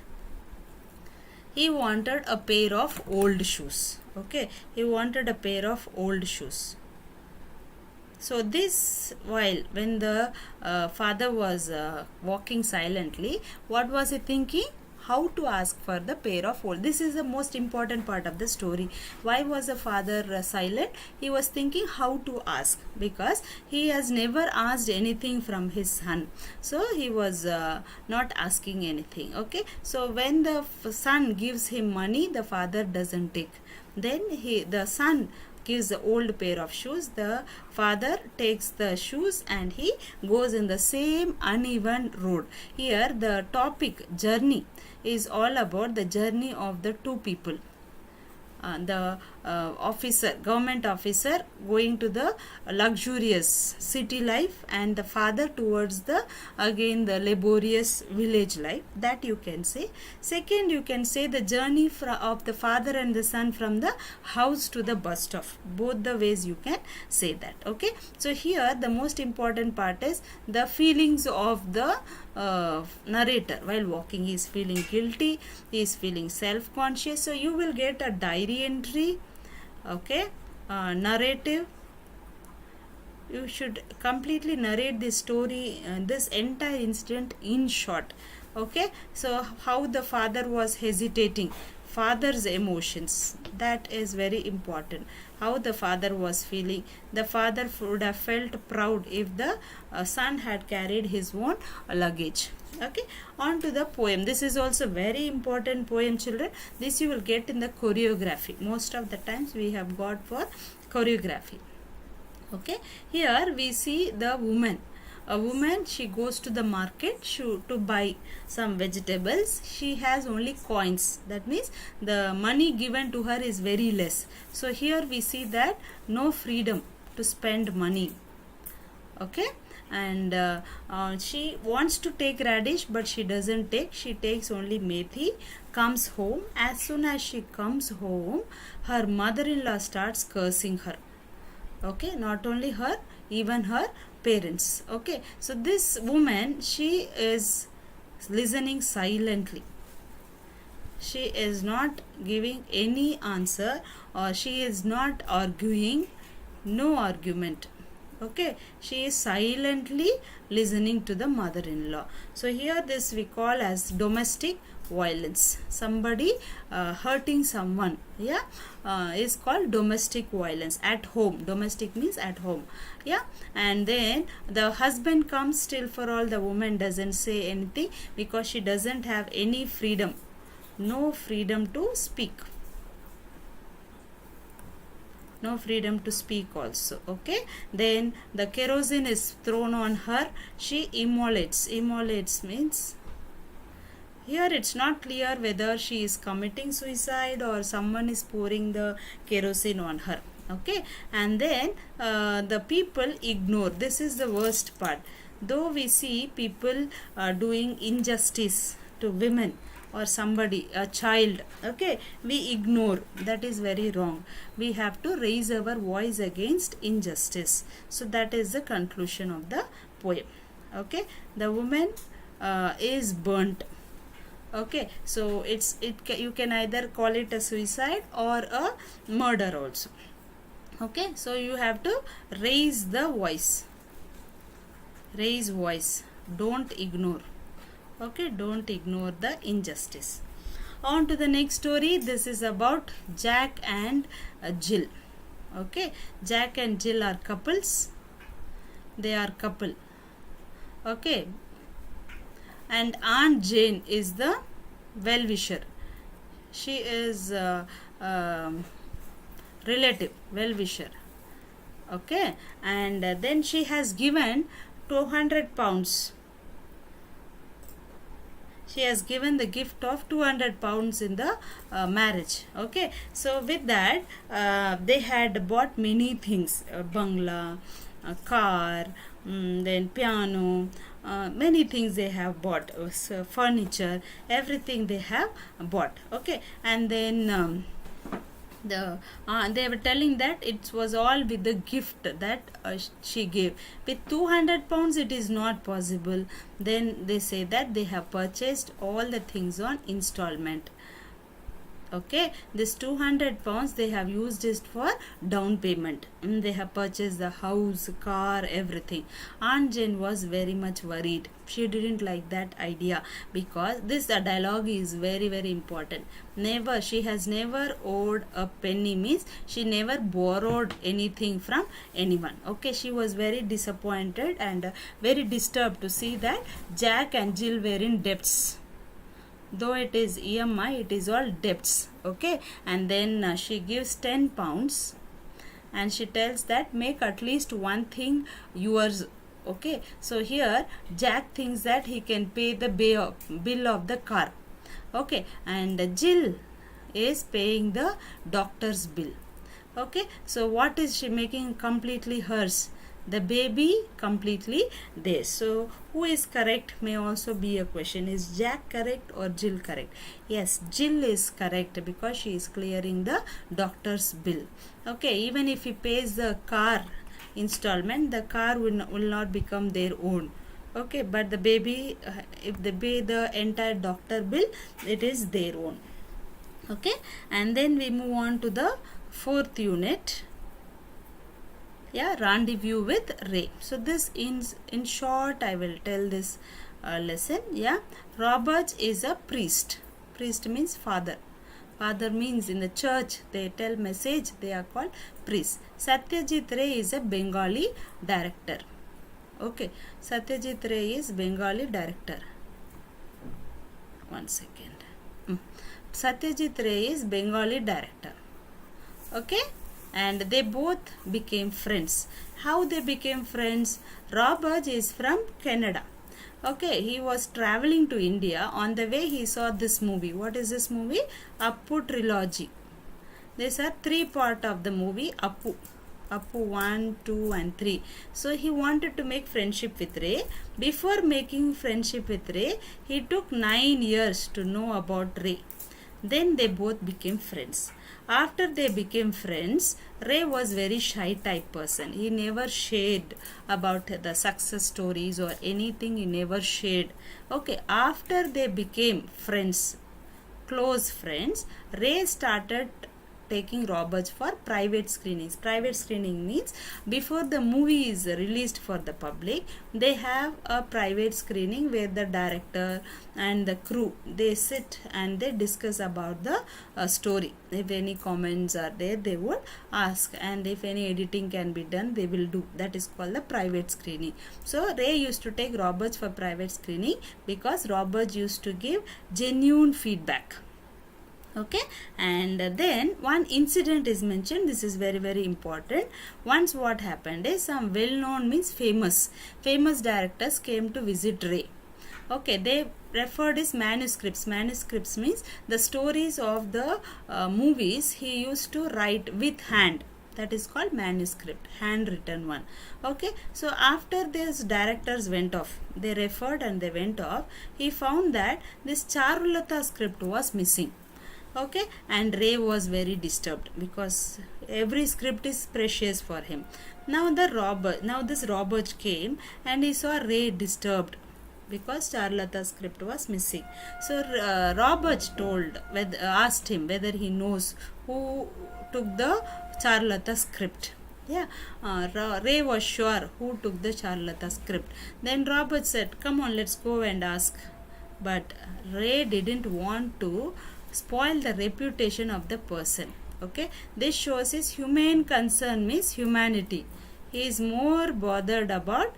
he wanted a pair of old shoes. Okay, he wanted a pair of old shoes. So this while when the father was walking silently, what was he thinking? How to ask for the pair of old. This is the most important part of the story. Why was the father silent? He was thinking how to ask, because he has never asked anything from his son. So he was not asking anything. Okay. So when the son gives him money, the father doesn't take. Then the son gives the old pair of shoes. The father takes the shoes and he goes in the same uneven road. Here the topic journey is all about the journey of the two people. The government officer going to the luxurious city life, and the father towards the again the laborious village life, that you can say. Second, you can say the journey of the father and the son from the house to the bus stop. Both the ways you can say that. Okay, so here the most important part is the feelings of the narrator while walking. He is feeling guilty, he is feeling self-conscious. So you will get a diary entry. Okay, narrative. You should completely narrate this story, this entire incident in short. Okay, so how the father was hesitating, father's emotions, that is very important. How the father was feeling. The father would have felt proud if the son had carried his own luggage. Okay, on to the poem. This is also very important poem, children. This you will get in the choreography. Most of the times we have got for choreography. Okay, here we see the woman. A woman, she goes to the market to buy some vegetables. She has only coins. That means the money given to her is very less. So here we see that no freedom to spend money. Okay, and she wants to take radish, but she doesn't take. She takes only methi. Comes home. As soon as she comes home, her mother-in-law starts cursing her. Okay, not only her, even her parents. Okay, so this woman, she is listening silently. She is not giving any answer, or she is not arguing. No argument. Okay, she is silently listening to the mother-in-law. So here this we call as domestic violence. Somebody hurting someone, yeah, is called domestic violence at home. Domestic means at home. Yeah, and then the husband comes. Still for all, the woman doesn't say anything because she doesn't have any freedom. No freedom to speak. no freedom to speak also. Okay, then the kerosene is thrown on her, she immolates. Immolates means, here it's not clear whether she is committing suicide or someone is pouring the kerosene on her. Okay, and then the people ignore. This is the worst part. Though we see people doing injustice to women or somebody, a child, okay, we ignore. That is very wrong. We have to raise our voice against injustice. So that is the conclusion of the poem. Okay, the woman is burnt. Okay, so you can either call it a suicide or a murder also. Okay, so you have to raise the voice. Raise voice, don't ignore. Okay, don't ignore the injustice. On to the next story. This is about Jack and Jill. Okay, Jack and Jill are couples. They are couple. Okay, and Aunt Jane is the well-wisher. She is relative, well-wisher. Okay, and then she has given 200 pounds. She has given the gift of 200 pounds in the marriage. Okay, so with that they had bought many things, a bungalow, a car, then piano, many things they have bought, furniture, everything they have bought. Okay, and then they were telling that it was all with the gift that she gave. With 200 pounds it is not possible. Then they say that they have purchased all the things on installment. Okay, this 200 pounds they have used it for down payment, and they have purchased the house, car, everything. Aunt Jane was very much worried. She didn't like that idea, because this dialogue is very very important. Never, she has never owed a penny, means she never borrowed anything from anyone. Okay, she was very disappointed and very disturbed to see that Jack and Jill were in debts. Though it is EMI, it is all debts. Okay, and then she gives 10 pounds and she tells that make at least one thing yours. Okay, so here Jack thinks that he can pay the bill of the car. Okay, and Jill is paying the doctor's bill. Okay, so what is she making completely hers? The baby completely theirs. So who is correct may also be a question. Is Jack correct or Jill correct? Yes, Jill is correct because she is clearing the doctor's bill. Okay, even if he pays the car installment, the car will not become their own. Okay, but the baby, if they pay the entire doctor bill, it is their own. Okay, and then we move on to the fourth unit. Yeah, rendezvous with Ray. So this in short I will tell this lesson. Yeah, Robert is a priest. Priest means father. Father means in the church they tell message, they are called priest. Satyajit Ray is a Bengali director. Okay, Satyajit Ray is Bengali director. One second. Satyajit Ray is Bengali director. Okay, and they both became friends. How they became friends? Robert is from Canada. Okay, he was traveling to India. On the way he saw this movie. What is this movie? Appu trilogy. These are three parts of the movie Appu. Appu 1, 2 and 3. So he wanted to make friendship with Ray. Before making friendship with Ray, he took 9 years to know about Ray. Then they both became friends. After they became friends, Ray was very shy type person. He never shared about the success stories or anything. He never shared. Okay, after they became friends, close friends, Ray started taking Roberts for private screenings. Private screening means before the movie is released for the public, they have a private screening where the director and the crew, they sit and they discuss about the story. If any comments are there, they would ask, and if any editing can be done, they will do. That is called the private screening. So Ray used to take Roberts for private screening because Roberts used to give genuine feedback. Okay, and then one incident is mentioned. This is very very important. Once what happened is, some well known, means famous directors came to visit Ray. Okay, they referred his manuscripts means the stories of the movies he used to write with hand. That is called manuscript, handwritten one. Okay, so after these directors went off, they referred and they went off, he found that this Charulata script was missing. Okay, and Ray was very disturbed because every script is precious for him. Now this Robert came and he saw Ray disturbed because Charlotte's script was missing. So Robert asked him whether he knows who took the Charlotte script. Yeah, Ray was sure who took the Charlotte script. Then Robert said, "Come on, let's go and ask." But Ray didn't want to spoil the reputation of the person. Okay, this shows his humane concern, means humanity. He is more bothered about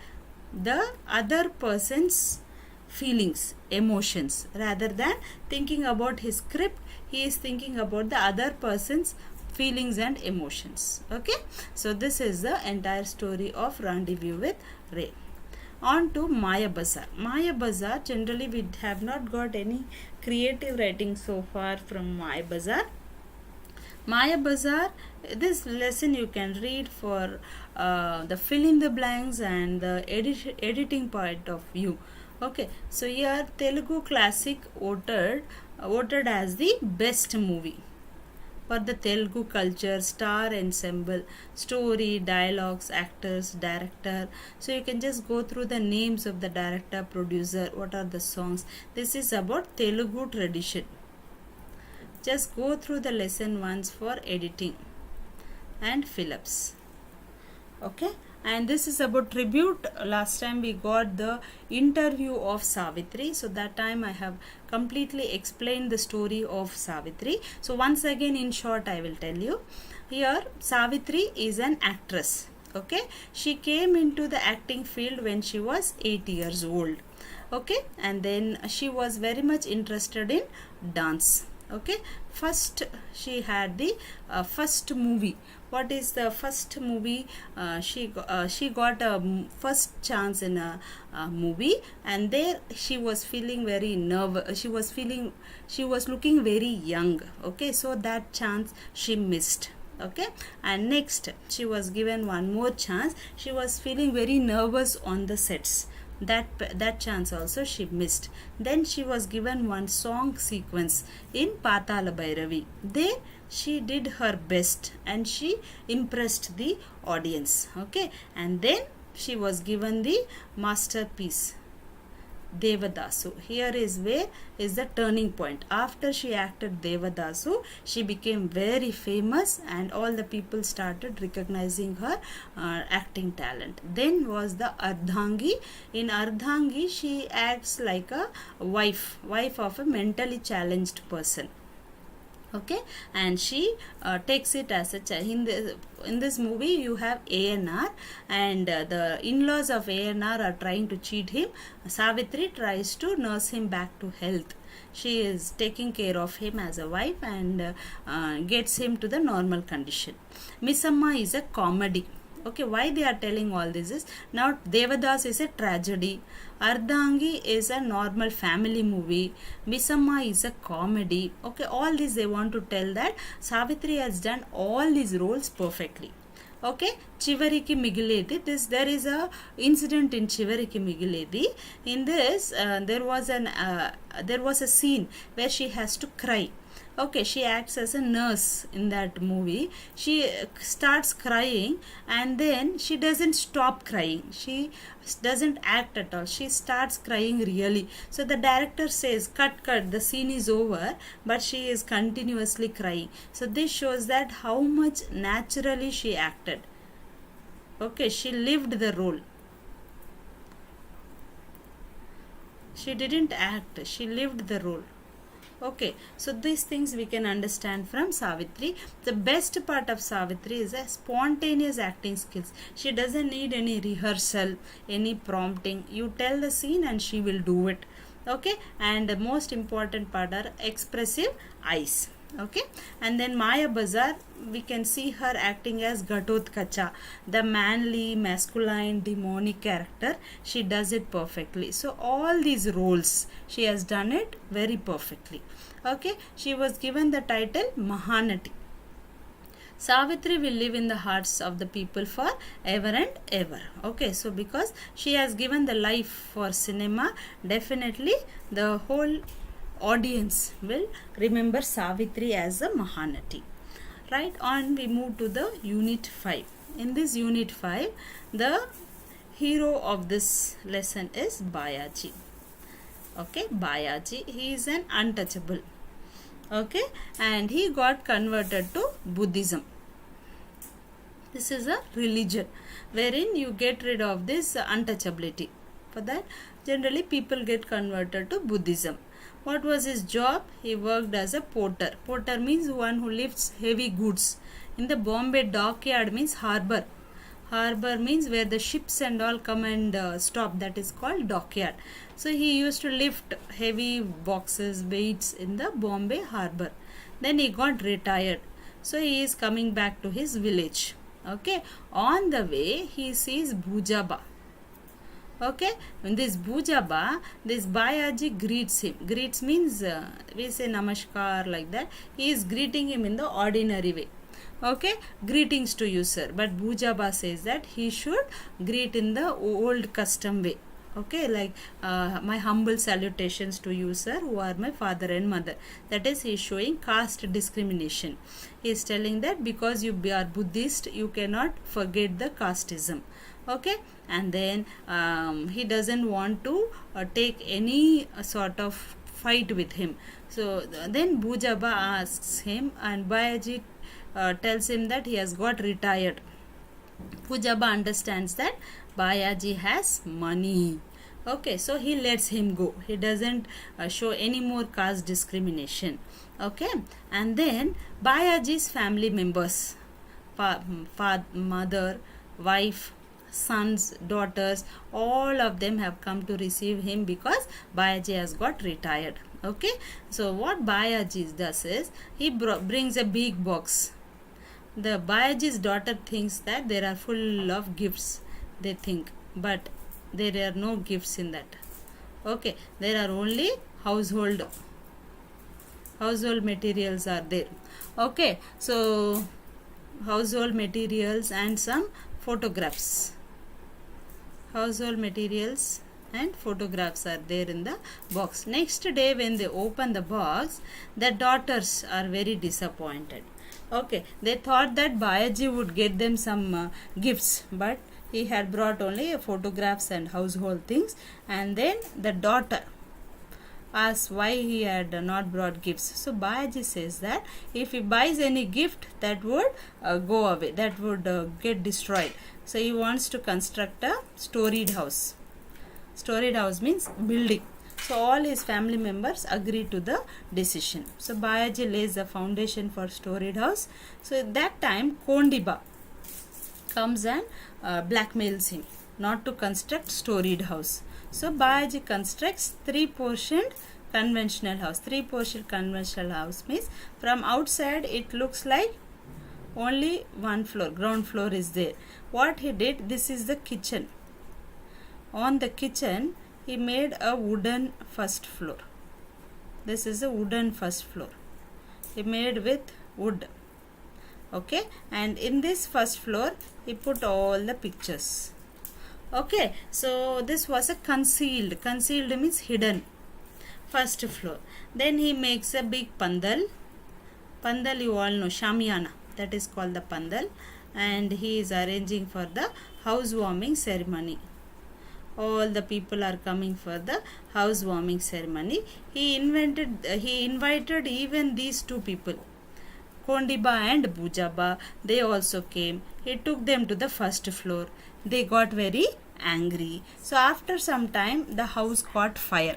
the other person's feelings, emotions, rather than thinking about his script. He is thinking about the other person's feelings and emotions. Okay, so this is the entire story of Rendezvous with Ray. On to Maya Bazaar. Maya Bazaar, generally we have not got any creative writing so far from Maya Bazaar. Maya Bazaar, this lesson you can read for the fill in the blanks and the editing point of view. Okay, so here Telugu Classic voted as the best movie for the Telugu culture, star ensemble, story, dialogues, actors, director. So you can just go through the names of the director, producer, what are the songs. This is about Telugu tradition. Just go through the lesson once for editing and fill-ups. Okay, and this is about tribute. Last time we got the interview of Savitri, so that time I have completely explained the story of Savitri. So once again in short I will tell you. Here Savitri is an actress. Okay, she came into the acting field when she was 8 years old. Okay, and then she was very much interested in dance. Okay, first she had the first movie. What is the first movie? She got a first chance in a movie, and there she was feeling very nervous. She was looking very young. Okay, so that chance she missed. Okay, and next she was given one more chance. She was feeling very nervous on the sets. That chance also she missed. Then she was given one song sequence in Patala Bhairavi. There she did her best and she impressed the audience. Okay, and then she was given the masterpiece Devadasu. Here is where is the turning point. After she acted Devadasu, she became very famous and all the people started recognizing her acting talent. Then was the Ardhangi. In Ardhangi, she acts like a wife of a mentally challenged person. Okay, and she takes it as a child. In this movie you have ANR, and the in-laws of ANR are trying to cheat him. Savitri tries to nurse him back to health. She is taking care of him as a wife and gets him to the normal condition. Missamma is a comedy. Okay, why they are telling all this is, now Devadas is a tragedy, Ardhangi is a normal family movie, Missamma is a comedy. Okay, all this they want to tell that Savitri has done all these roles perfectly. Okay, Chivariki Migiledi. There is a incident in Chivariki Migiledi. In this, there was a scene where she has to cry. Okay, she acts as a nurse in that movie. She starts crying and then she doesn't stop crying. She doesn't act at all. She starts crying really. So the director says, cut, the scene is over, but she is continuously crying. So this shows that how much naturally she acted. Okay, she lived the role. She didn't act, she lived the role. Okay, so these things we can understand from Savitri. The best part of Savitri is a spontaneous acting skills. She doesn't need any rehearsal, any prompting. You tell the scene and she will do it. Okay, and the most important part are expressive eyes. Okay, and then Maya Bazar, we can see her acting as Ghatotkacha, the manly, masculine, demonic character. She does it perfectly. So all these roles, she has done it very perfectly. Okay, she was given the title Mahanati. Savitri will live in the hearts of the people for ever and ever. Okay, so because she has given the life for cinema, definitely the whole audience will remember Savitri as a Mahanati. Right on, we move to the unit 5. In this unit 5, the hero of this lesson is Bayaji. Okay, Bayaji, he is an untouchable. Okay, and he got converted to Buddhism. This is a religion wherein you get rid of this untouchability. For that, generally people get converted to Buddhism. What was his job? He worked as a porter. Porter means one who lifts heavy goods. In the Bombay dockyard means harbor. Harbor means where the ships and all come and stop. That is called dockyard. So he used to lift heavy boxes, weights in the Bombay harbor. Then he got retired. So he is coming back to his village. Okay. On the way, he sees Bhujaba. Okay, in this Bhujaba, this Bayaji greets him. Greets means we say namaskar like that. He is greeting him in the ordinary way. Okay, greetings to you, sir. But Bhujaba says that he should greet in the old custom way. Okay, like my humble salutations to you, sir, who are my father and mother. That is, he is showing caste discrimination. He is telling that because you are Buddhist, you cannot forget the casteism. Okay, and then he doesn't want to take any sort of fight with him. So then Bhujaba asks him, and Bayaji tells him that he has got retired. Bhujaba understands that Bayaji has money. Okay, so he lets him go. He doesn't show any more caste discrimination. Okay, and then Bayaji's family members, mother, wife, sons, daughters, all of them have come to receive him because Bayaji has got retired. Okay, so what Bayaji does is he brings a big box. The Bayaji's daughter thinks that there are full of gifts, they think, but there are no gifts in that. Okay, there are only household materials are there. Okay, so household materials and some photographs. Household materials and photographs are there in the box. Next day when they open the box, the daughters are very disappointed. Okay, they thought that Bayaji would get them some gifts, but he had brought only photographs and household things. And then the daughter asks why he had not brought gifts. So Bayaji says that if he buys any gift, that would go away, that would get destroyed. So he wants to construct a storied house. Storied house means building. So all his family members agree to the decision. So Bayaji lays the foundation for storied house. So at that time Kondiba comes and blackmails him not to construct storied house. So Bayaji constructs 3-portioned conventional house. 3-portion conventional house means from outside it looks like only one floor, ground floor is there. What he did, this is the kitchen. On the kitchen he made a wooden first floor. This is a wooden first floor. He made with wood. Okay, and in this first floor he put all the pictures. Okay, so this was a concealed means hidden first floor. Then he makes a big pandal. Pandal you all know, Shamyana, that is called the pandal, and he is arranging for the housewarming ceremony. All the people are coming for the housewarming ceremony. He invited even these two people, Kondiba and Bhujaba. They also came. He took them to the first floor. They got very angry. So after some time the house caught fire.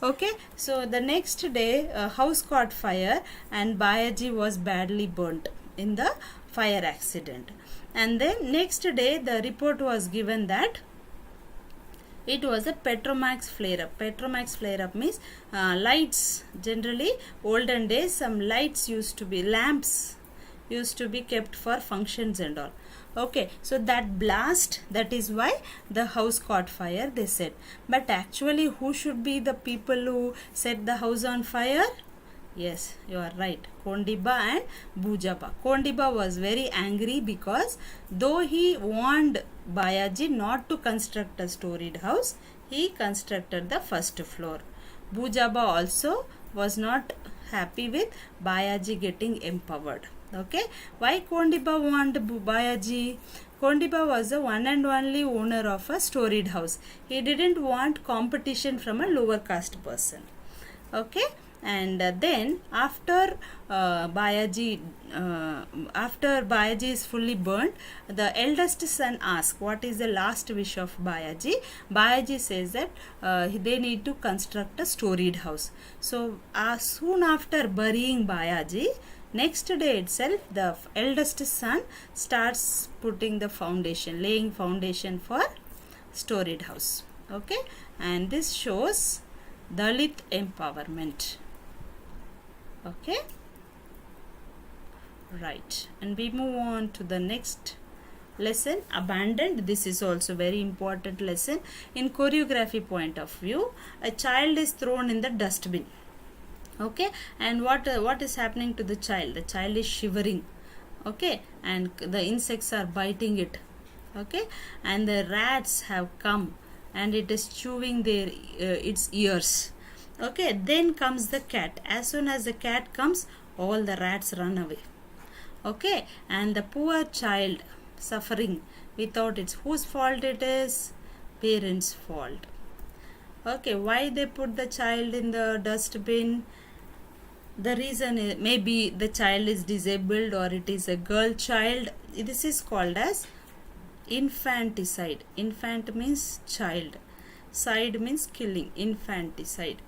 Okay, so the next day house caught fire and Bayaji was badly burnt in the fire accident. And then next day the report was given that It was a Petromax flare-up. Petromax flare-up means lights. Generally, olden days, some lights used to be, lamps used to be kept for functions and all. Okay, so that blast, that is why the house caught fire, they said. But actually, who should be the people who set the house on fire? Yes, you are right. Kondiba and Bujaba. Kondiba was very angry because though he warned Bayaji not to construct a storied house, he constructed the first floor. Bujaba also was not happy with Bayaji getting empowered. Okay, why Kondiba warned Bayaji? Kondiba was the one and only owner of a storied house. He didn't want competition from a lower caste person. Okay, and then after Bayaji is fully burnt, the eldest son asks, what is the last wish of Bayaji? Bayaji says that they need to construct a storied house. So soon after burying Bayaji, next day itself, the eldest son starts putting the foundation, laying foundation for storied house. Okay, and this shows Dalit empowerment. Okay, right, and we move on to the next lesson, abandoned. This is also very important lesson in choreography point of view. A child is thrown in the dustbin. Okay, and what is happening to the child? The child is shivering. Okay, and the insects are biting it. Okay, and the rats have come and it is chewing their its ears. Okay, then comes the cat. As soon as the cat comes, all the rats run away. Okay, and the poor child suffering without its, whose fault it is? Parents' fault. Okay, why they put the child in the dustbin? The reason is maybe the child is disabled or it is a girl child. This is called as infanticide. Infant means child. Side means killing. Infanticide.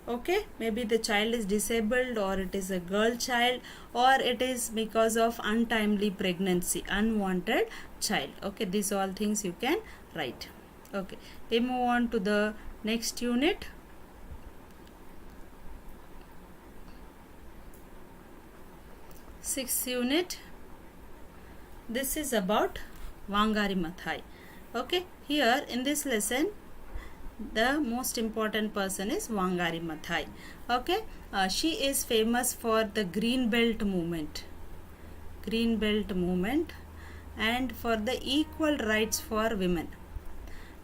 Okay, maybe the child is disabled or it is a girl child or it is because of untimely pregnancy, unwanted child. Okay, these all things you can write. Okay, we move on to the next unit. Sixth unit. This is about Wangari Maathai. Okay, here in this lesson, the most important person is Wangari Maathai. Okay, she is famous for the Green Belt movement. Green Belt movement and for the equal rights for women.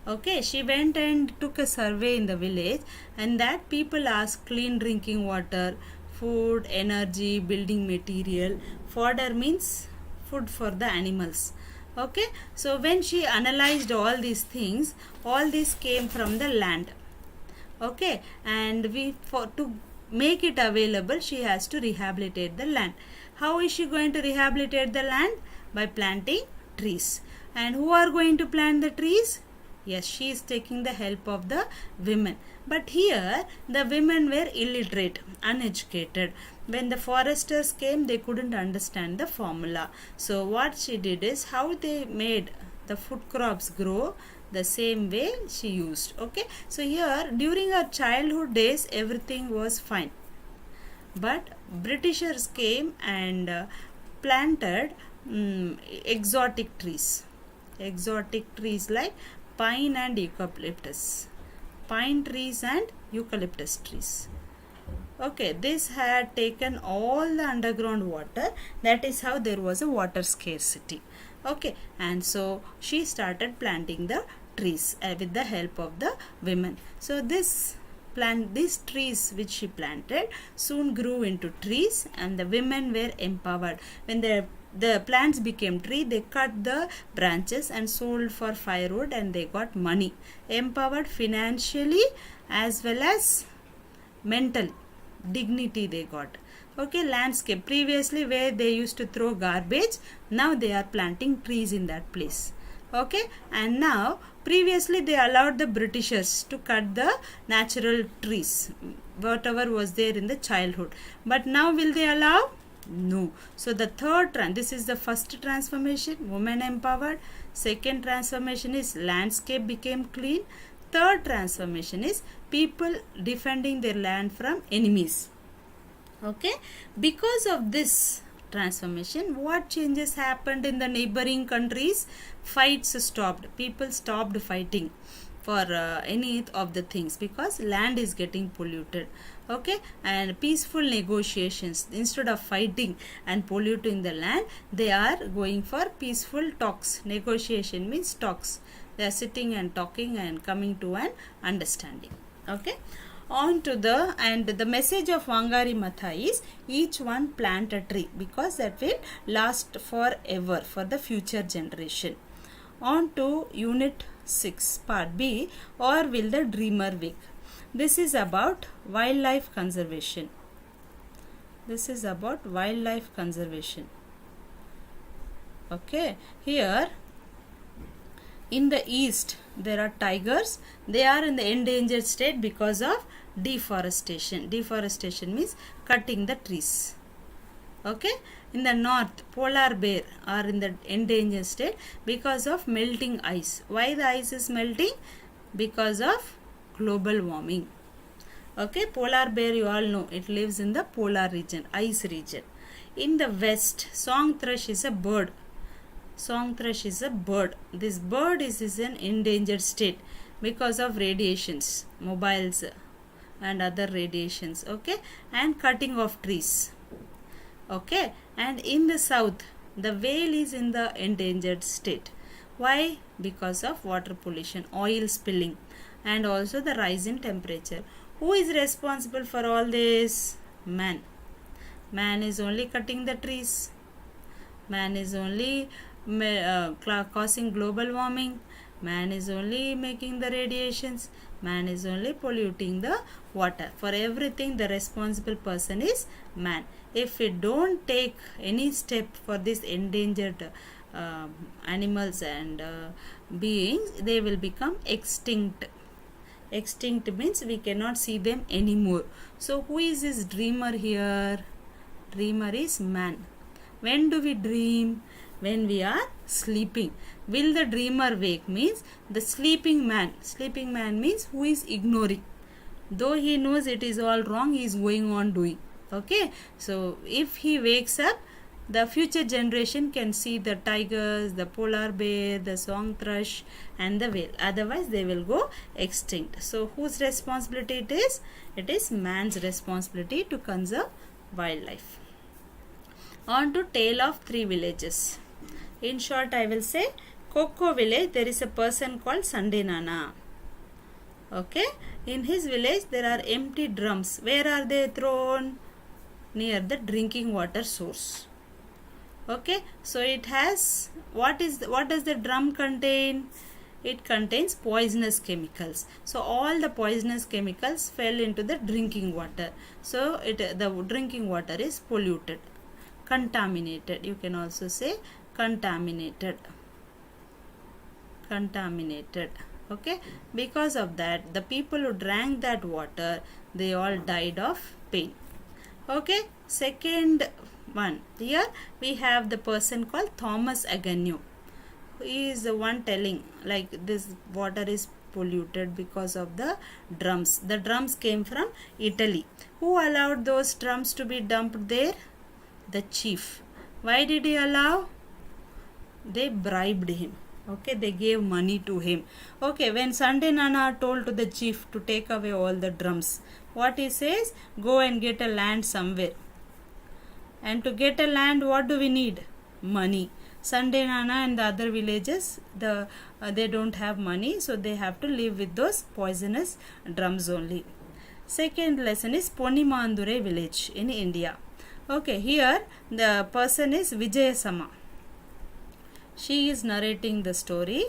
Okay, she went and took a survey in the village and that people asked clean drinking water, food, energy, building material. Fodder means food for the animals. Okay, so when she analyzed all these things, all this came from the land. Okay, and to make it available, she has to rehabilitate the land. How is she going to rehabilitate the land? By planting trees. And who are going to plant the trees? Yes, she is taking the help of the women. But here, the women were illiterate, uneducated. When the foresters came, they couldn't understand the formula. So what she did is, how they made the food crops grow, the same way she used. Okay, so here during her childhood days, everything was fine. But Britishers came and planted exotic trees. Exotic trees like pine and eucalyptus. Pine trees and eucalyptus trees. Okay, this had taken all the underground water. That is how there was a water scarcity. Okay, and so she started planting the trees with the help of the women. So these trees which she planted soon grew into trees and the women were empowered. When the plants became tree, they cut the branches and sold for firewood and they got money. Empowered financially as well as mentally. Dignity they got. Okay, landscape. Previously where they used to throw garbage, now they are planting trees in that place. Okay, and now previously they allowed the Britishers to cut the natural trees, whatever was there in the childhood. But now will they allow? No. So the this is the first transformation, women empowered. Second transformation is landscape became clean. Third transformation is people defending their land from enemies. Okay, because of this transformation, what changes happened in the neighboring countries? Fights stopped, people stopped fighting for any of the things because land is getting polluted. Okay, and peaceful negotiations, instead of fighting and polluting the land, they are going for peaceful talks. Negotiation means talks. They are sitting and talking and coming to an understanding. Okay, on to the message of Wangari Matha is each one plant a tree because that will last forever for the future generation. On to unit 6 part B, or will the dreamer wake? This is about wildlife conservation. This is about wildlife conservation. Okay, here in the east there are tigers. They are in the endangered state because of deforestation. Deforestation means cutting the trees. Okay, in the north polar bear are in the endangered state because of melting ice. Why the ice is melting? Because of global warming. Okay, polar bear, you all know, it lives in the polar region, ice region. In the west, song thrush is a bird. Song thrush is a bird. This bird is in endangered state because of radiations, mobiles and other radiations. Okay, and cutting of trees. Okay, and in the south the whale is in the endangered state. Why? Because of water pollution, oil spilling, and also the rise in temperature. Who is responsible for all this? Man. Man is only cutting the trees. Man is only causing global warming. Man is only making the radiations. Man is only polluting the water. For everything the responsible person is man. If we don't take any step for these endangered animals and beings, they will become extinct. Extinct means we cannot see them anymore. So who is this dreamer here? Dreamer is man. When do we dream? When we are sleeping. Will the dreamer wake? Means the sleeping man. Sleeping man means who is ignoring. Though he knows it is all wrong, he is going on doing. Okay, so if he wakes up, the future generation can see the tigers, the polar bear, the song thrush and the whale. Otherwise they will go extinct. So whose responsibility it is? It is man's responsibility to conserve wildlife. On to tale of three villages. In short, I will say Coco village, there is a person called Sunday Nana. Okay, in his village there are empty drums. Where are they thrown? Near the drinking water source. Okay, so it has what does the drum contain? It contains poisonous chemicals. So all the poisonous chemicals fell into the drinking water. So the drinking water is polluted, contaminated. You can also say contaminated. Okay, because of that, the people who drank that water, they all died of pain. Okay, second one, here we have the person called Thomas Agnew. He is the one telling like this water is polluted because of the drums. The drums came from Italy. Who allowed those drums to be dumped there? The chief. Why did he allow? They bribed him. Okay, they gave money to him. Okay, when Sunday Nana told to the chief to take away all the drums, what he says? Go and get a land somewhere. And to get a land, what do we need? Money. Sunday Nana and the other villages, they don't have money, so they have to live with those poisonous drums only. Second lesson is Ponimandure village in India. Okay, here the person is Vijayasama. She is narrating the story.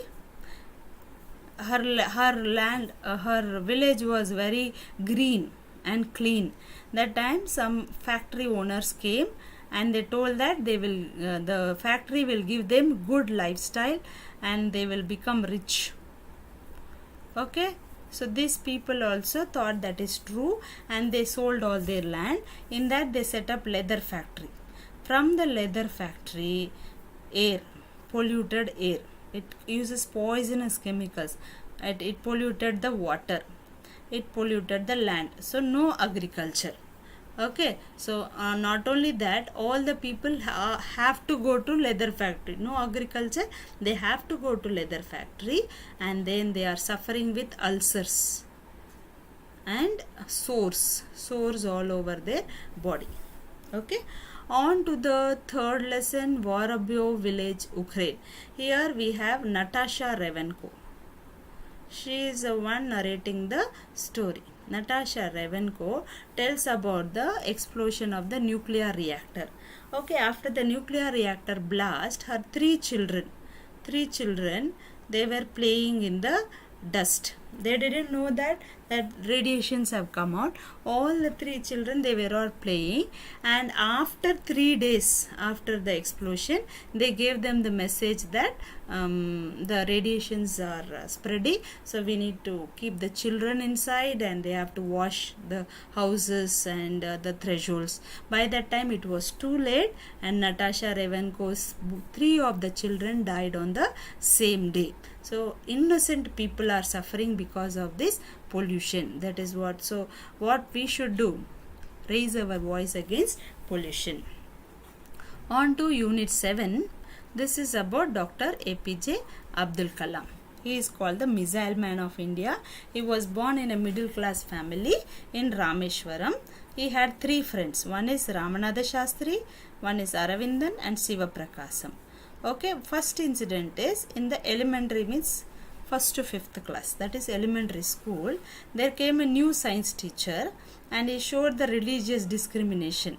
Her land, her village was very green and clean. That time some factory owners came and they told that they will the factory will give them good lifestyle and they will become rich. Okay, so these people also thought that is true and they sold all their land. In that they set up leather factory. from the leather factory, air, polluted air. It uses poisonous chemicals. It polluted the water. It polluted the land. So no agriculture. Okay, so not only that, all the people have to go to leather factory. No agriculture, they have to go to leather factory, and then they are suffering with ulcers and sores all over their body. Okay, on to the third lesson, Vorobyo village, Ukraine. Here we have Natasha Revenko. She is the one narrating the story. Natasha Revenko tells about the explosion of the nuclear reactor. Okay, after the nuclear reactor blast, her three children, they were playing in the dust. They didn't know that radiations have come out. All the three children, they were all playing, and after 3 days after the explosion, they gave them the message that the radiations are spreading, so we need to keep the children inside, and they have to wash the houses and the thresholds. By that time it was too late, and Natasha Revenko's 3 of the children died on the same day. So innocent people are suffering because of this pollution. That is what. So what we should do? Raise our voice against pollution. On to Unit 7. This is about Dr. APJ Abdul Kalam. He is called the Missile Man of India. He was born in a middle class family in Rameshwaram. He had 3 friends. One is Ramanatha Shastri, one is Aravindan, and Siva Prakasam. Okay, first incident is in the elementary, means 1st to 5th class, that is elementary school. There came a new science teacher, and he showed the religious discrimination.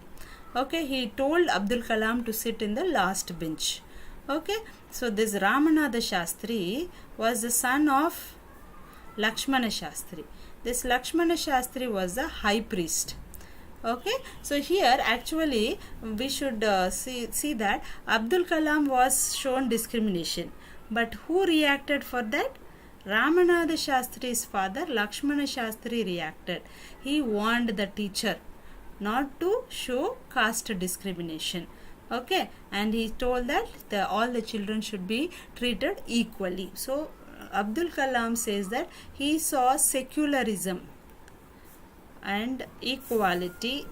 Okay, he told Abdul Kalam to sit in the last bench. Okay, so this Ramanatha Shastri was the son of Lakshmana Shastri. This Lakshmana Shastri was the high priest. Okay, so here actually we should see that Abdul Kalam was shown discrimination, but who reacted for that? Ramanatha Shastri's father Lakshmana Shastri reacted. He warned the teacher not to show caste discrimination. Okay, and he told that all the children should be treated equally. So Abdul Kalam says that he saw secularism and equality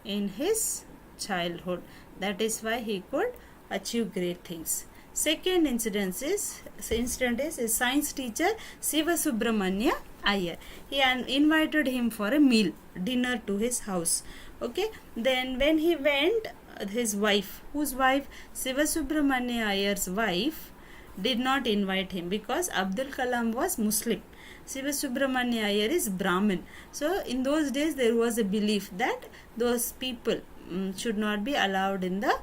in his childhood. That is why he could achieve great things. Second incident is his science teacher Siva Subramanya Iyer. He invited him for a meal, dinner to his house. Okay, then when he went, his wife, whose wife? Siva Subramanya Iyer's wife did not invite him because Abdul Kalam was Muslim. Siva Subramanya Iyer is Brahmin. So in those days there was a belief that those people should not be allowed in the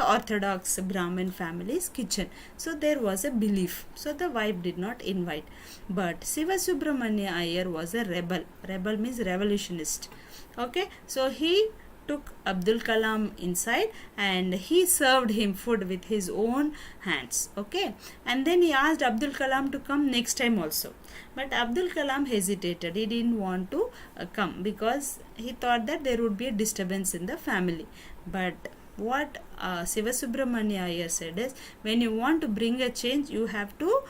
Orthodox Brahmin family's kitchen. So there was a belief. So the wife did not invite. But Siva Subramanya Iyer was a rebel. Rebel means revolutionist. Okay, so he took Abdul Kalam inside and he served him food with his own hands. Okay, and then he asked Abdul Kalam to come next time also, but Abdul Kalam hesitated. He didn't want to come because he thought that there would be a disturbance in the family. But what Siva Subramanya Iyer said is, when you want to bring a change, you have to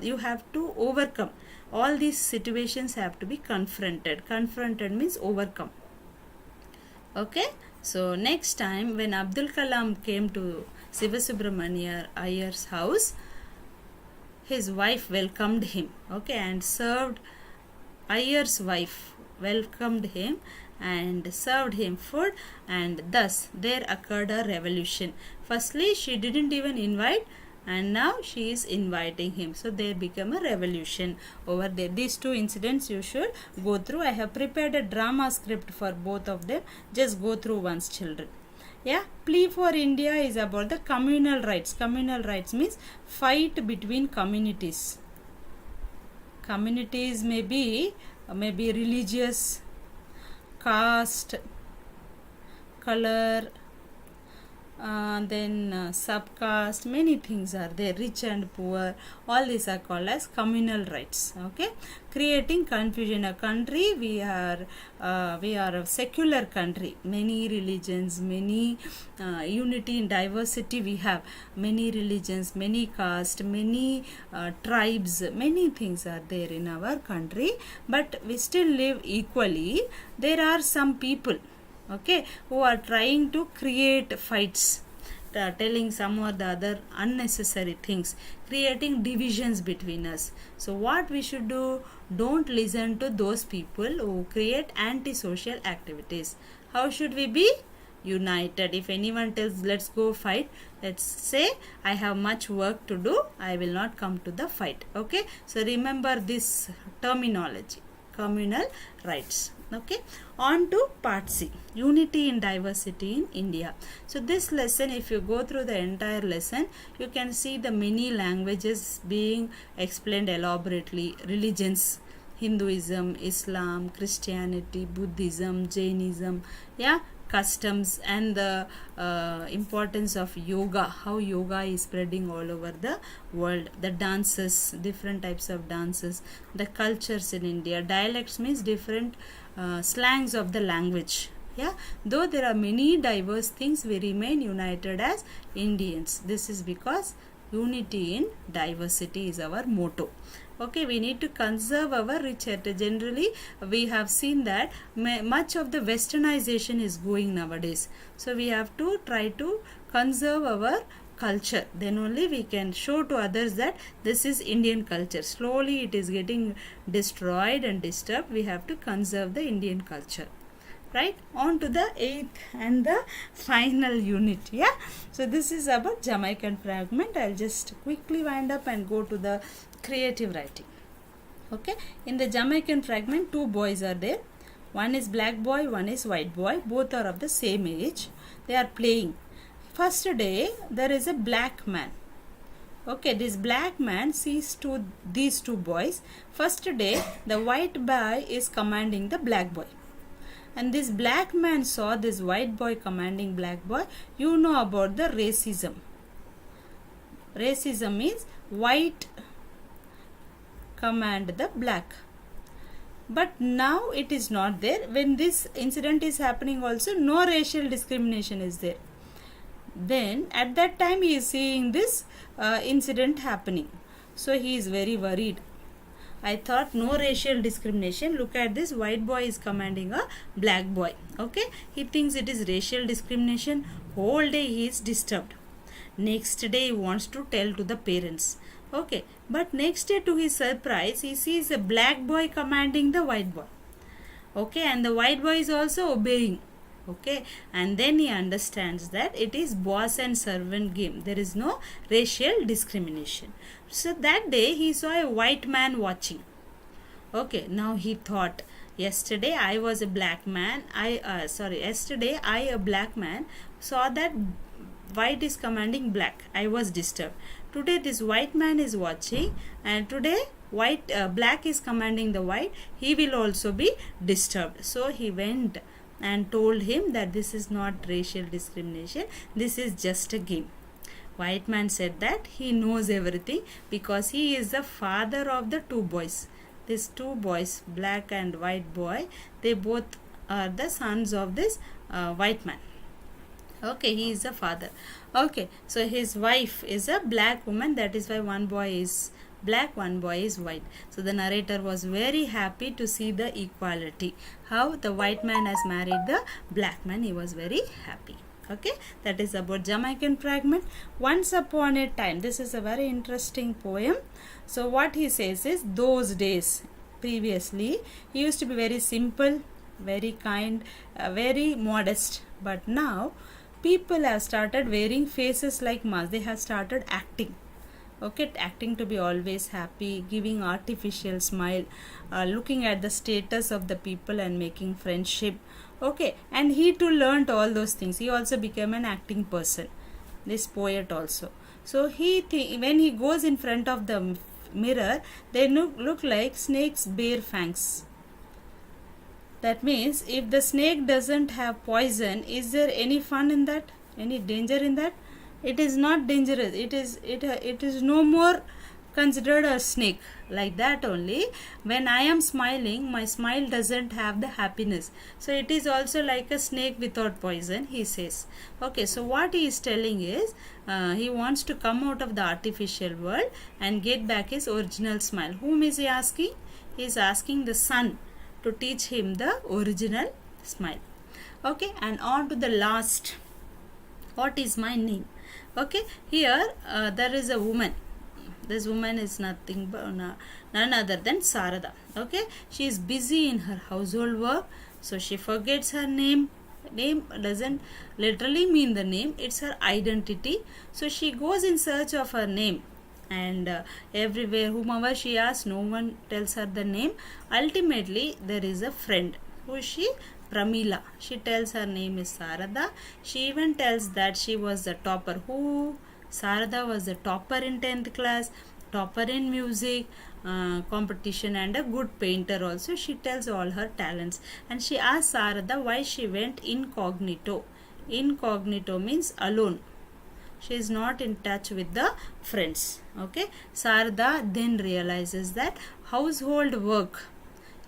you have to overcome all these situations, have to be confronted. Confronted means overcome. Okay, so next time when Abdul Kalam came to Siva Subramanya Iyer's house, his wife welcomed him. Okay, and served Iyer's wife welcomed him and served him food, and thus there occurred a revolution. Firstly, she didn't even invite, and now she is inviting him. So there became a revolution over there. These two incidents you should go through. I have prepared a drama script for both of them. Just go through once, children. Yeah, Plea for India is about the communal rights. Communal rights means fight between communities. Communities may be religious, caste, color, then subcaste, many things are there, rich and poor, all these are called as communal rights. Okay, creating confusion. A country, we are a secular country, many religions, many unity in diversity, we have many religions, many caste, many tribes, many things are there in our country, but we still live equally. There are some people, okay, who are trying to create fights, telling some or the other unnecessary things, creating divisions between us. So what we should do? Don't listen to those people who create antisocial activities. How should we be? United. If anyone tells let's go fight, let's say I have much work to do, I will not come to the fight. Okay, so remember this terminology, communal rights. Okay, on to part C, unity in diversity in India. So this lesson, if you go through the entire lesson, you can see the many languages being explained elaborately, religions, Hinduism, Islam, Christianity, Buddhism, Jainism, yeah, customs, and the importance of yoga, how yoga is spreading all over the world, the dances, different types of dances, the cultures in India. Dialects means different slangs of the language. Yeah, though there are many diverse things, we remain united as Indians. This is because unity in diversity is our motto. Okay, we need to conserve our rich heritage. Generally, we have seen that much of the westernization is going nowadays. So we have to try to conserve our culture. Then only we can show to others that this is Indian culture. Slowly it is getting destroyed and disturbed. We have to conserve the Indian culture. Right, on to the 8th and the final unit. Yeah, so this is about Jamaican fragment. I'll just quickly wind up and go to the creative writing. Okay, in the Jamaican fragment, two boys are there. One is black boy, one is white boy. Both are of the same age. They are playing. First day, there is a black man. Okay, this black man sees these two boys. First day, the white boy is commanding the black boy. And this black man saw this white boy commanding black boy. You know about the racism. Racism means white command the black. But now it is not there. When this incident is happening also, no racial discrimination is there. Then at that time he is seeing this incident happening. So he is very worried. I thought no racial discrimination. Look at this, white boy is commanding a black boy. Okay, he thinks it is racial discrimination. Whole day he is disturbed. Next day he wants to tell to the parents. Okay, but next day to his surprise, he sees a black boy commanding the white boy. Okay, and the white boy is also obeying. Okay, and then he understands that it is boss and servant game. There is no racial discrimination. So that day he saw a white man watching. Okay, now he thought, yesterday I was a black man. Yesterday I, a black man, saw that white is commanding black. I was disturbed. Today this white man is watching, and today black is commanding the white. He will also be disturbed. So he went and told him that this is not racial discrimination, this is just a game. White man said that he knows everything because he is the father of the two boys. These two boys, black and white boy, they both are the sons of this white man. Okay, he is the father. Okay, so his wife is a black woman, that is why one boy is black, one boy is white. So the narrator was very happy to see the equality, how the white man has married the black man. He was very happy. Okay, that is about Jamaican fragment. Once upon a time, this is a very interesting poem. So what he says is, those days, previously, he used to be very simple, very kind, very modest. But now people have started wearing faces like masks. They have started acting. Okay, acting to be always happy, giving artificial smile, looking at the status of the people and making friendship. Okay, and he too learnt all those things. He also became an acting person, this poet also. So when he goes in front of the mirror, they look like snakes' bare fangs. That means if the snake doesn't have poison, is there any fun in that? Any danger in that? It is not dangerous. It is no more considered a snake. Like that only, when I am smiling, my smile doesn't have the happiness, so it is also like a snake without poison, he says. Okay, so what he is telling is, he wants to come out of the artificial world and get back his original smile. Whom is he asking? He is asking the sun to teach him the original smile. Okay, and on to the last. What is my name? Okay, here there is a woman. This woman is nothing but none other than Sarada. Okay, she is busy in her household work, so she forgets her name. Name doesn't literally mean the name, it's her identity. So she goes in search of her name, and everywhere, whomever she asks, no one tells her the name. Ultimately, there is a friend. Who is she? Pramila. She tells her name is Sarada. She even tells that she was the topper. Who? Sarada was the topper in 10th class, topper in music competition, and a good painter also. She tells all her talents, and she asks Sarada why she went incognito. Incognito means alone. She is not in touch with the friends. Okay, Sarada then realizes that household work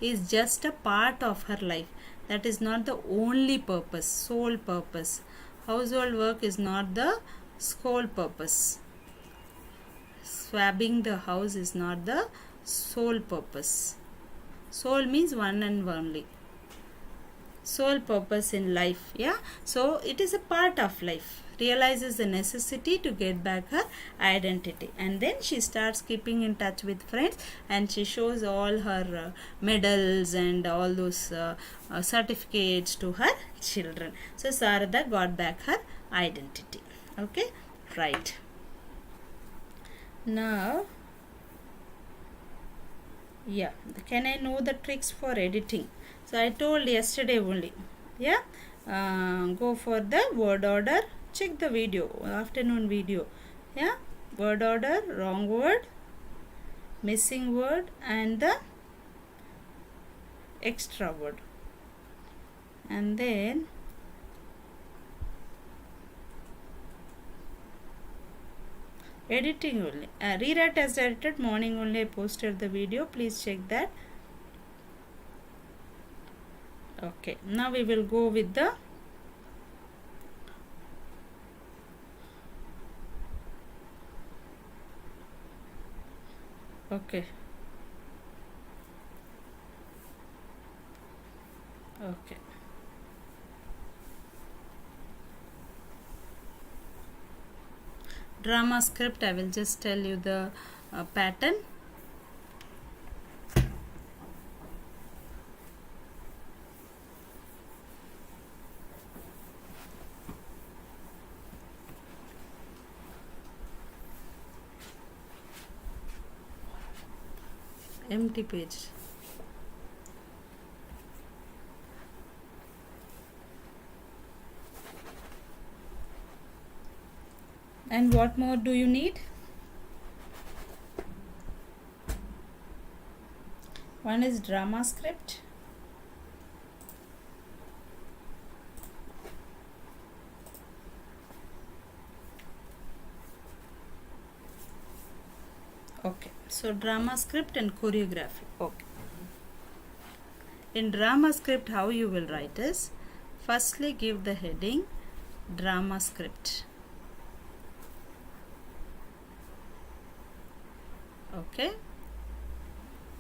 is just a part of her life. That is not the only purpose, sole purpose. Household work is not the sole purpose. Swabbing the house is not the sole purpose. Sole means one and only. Sole purpose in life. Yeah, so it is a part of life. Realizes the necessity to get back her identity, and then she starts keeping in touch with friends, and she shows all her medals and all those certificates to her children. So Sarada got back her identity. Okay, right. Now, yeah, can I know the tricks for editing? So I told yesterday only. Yeah, go for the word order. Check the video, afternoon video. Yeah, word order, wrong word, missing word, and the extra word. And then editing only. Rewrite as directed. Morning only I posted the video. Please check that. Okay, now we will go with the okay. Drama script, I will just tell you the pattern. Empty page. And what more do you need? One is drama script. Okay, so drama script and choreography. Okay. In drama script, how you will write is, firstly give the heading drama script. Okay,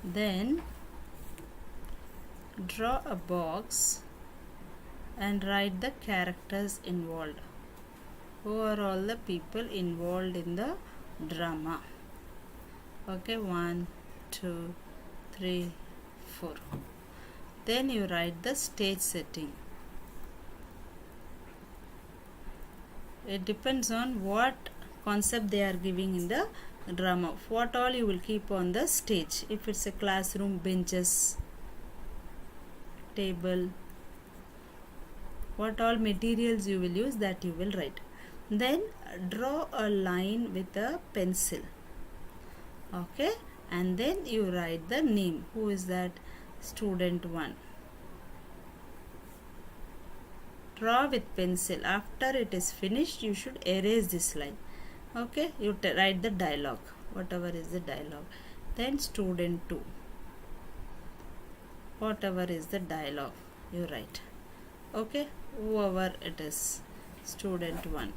then draw a box and write the characters involved. Who are all the people involved in the drama? Okay, 1, 2, 3, 4. Then you write the stage setting. It depends on what concept they are giving in the drama. What all you will keep on the stage. If it's a classroom, benches, table, what all materials you will use, that you will write. Then draw a line with a pencil. Okay, and then you write the name. Who is that? Student 1. draw with pencil. After it is finished, you should erase this line. Okay, you write the dialogue, whatever is the dialogue. Then student 2, whatever is the dialogue, you write. Okay, whoever it is, student 1.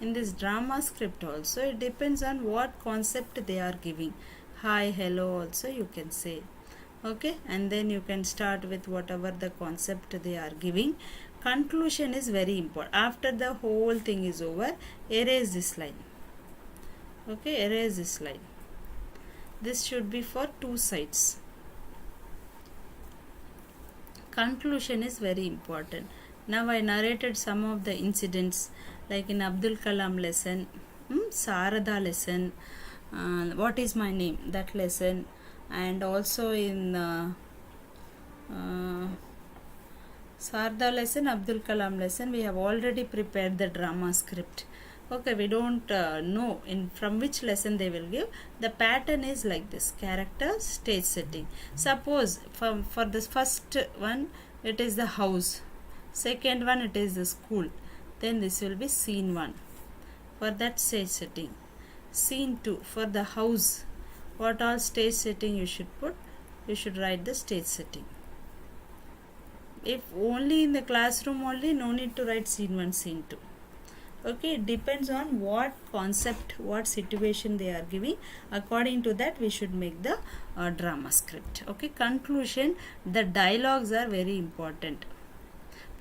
In this drama script also, it depends on what concept they are giving. Hi, hello also you can say. Okay, and then you can start with whatever the concept they are giving. Conclusion is very important. After the whole thing is over, erase this line. Okay, erase this line. This should be for 2 sides. Conclusion is very important. Now I narrated some of the incidents, like in Abdul Kalam lesson, Sarada lesson, what is my name, that lesson, and also in Sarda lesson, Abdul Kalam lesson, we have already prepared the drama script. Okay, we don't know from which lesson they will give. The pattern is like this: character, stage setting. Suppose for this first one it is the house, second one it is the school, then this will be scene 1 for that stage setting. Scene 2 for the house, what all stage setting you should put, you should write the stage setting. If only in the classroom only, no need to write scene 1, scene 2. Okay, it depends on what concept, what situation they are giving. According to that we should make the drama script. Okay, conclusion, the dialogues are very important.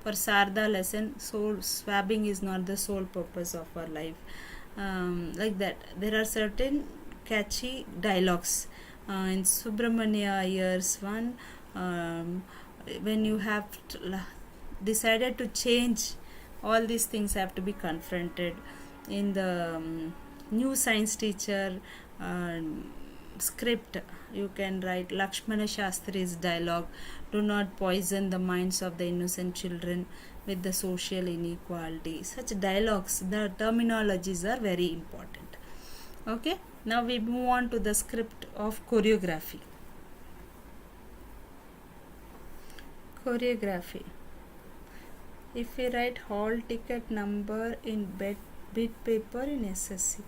For Sarda lesson, soul swabbing is not the sole purpose of our life. Like that, there are certain catchy dialogues. In Subramania Iyer's one, when you have decided to change, all these things have to be confronted. In the new science teacher script, you can write Lakshmana Shastri's dialogue, do not poison the minds of the innocent children with the social inequality. Such dialogues, the terminologies are very important. Okay, now we move on to the script of choreography. Choreography. If we write hall ticket number in bit paper in SSC,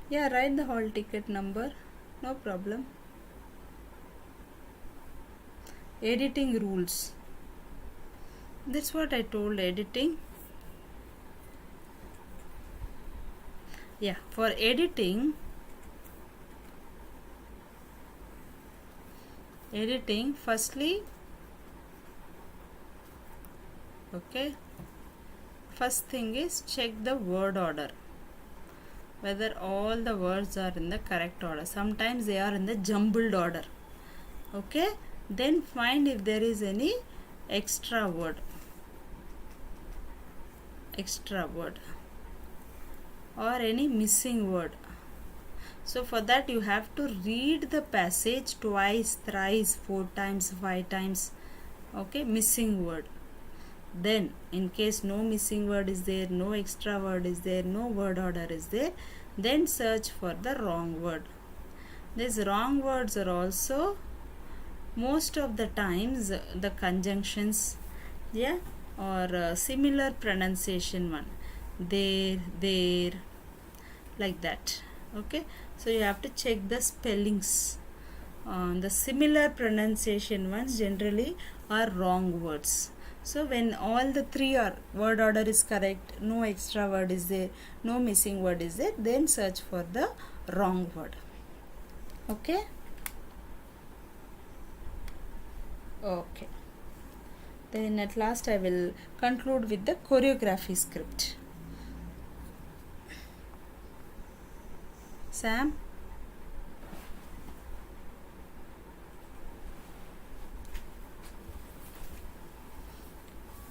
yeah, write the hall ticket number, no problem. Editing rules, that's what I told, editing. Yeah, for editing, firstly, okay, first thing is check the word order, whether all the words are in the correct order. Sometimes they are in the jumbled order. Okay, then find if there is any extra word or any missing word. So for that you have to read the passage twice, thrice, 4 times, 5 times. Okay, missing word. Then in case no missing word is there, no extra word is there, no word order is there, then search for the wrong word. These wrong words are also most of the times the conjunctions, yeah, or similar pronunciation one, there, like that. Okay, so you have to check the spellings. The similar pronunciation ones generally are wrong words. So when all the 3 are word order is correct, no extra word is there, no missing word is there, then search for the wrong word. Okay. Okay. Then at last I will conclude with the choreography script. Sam?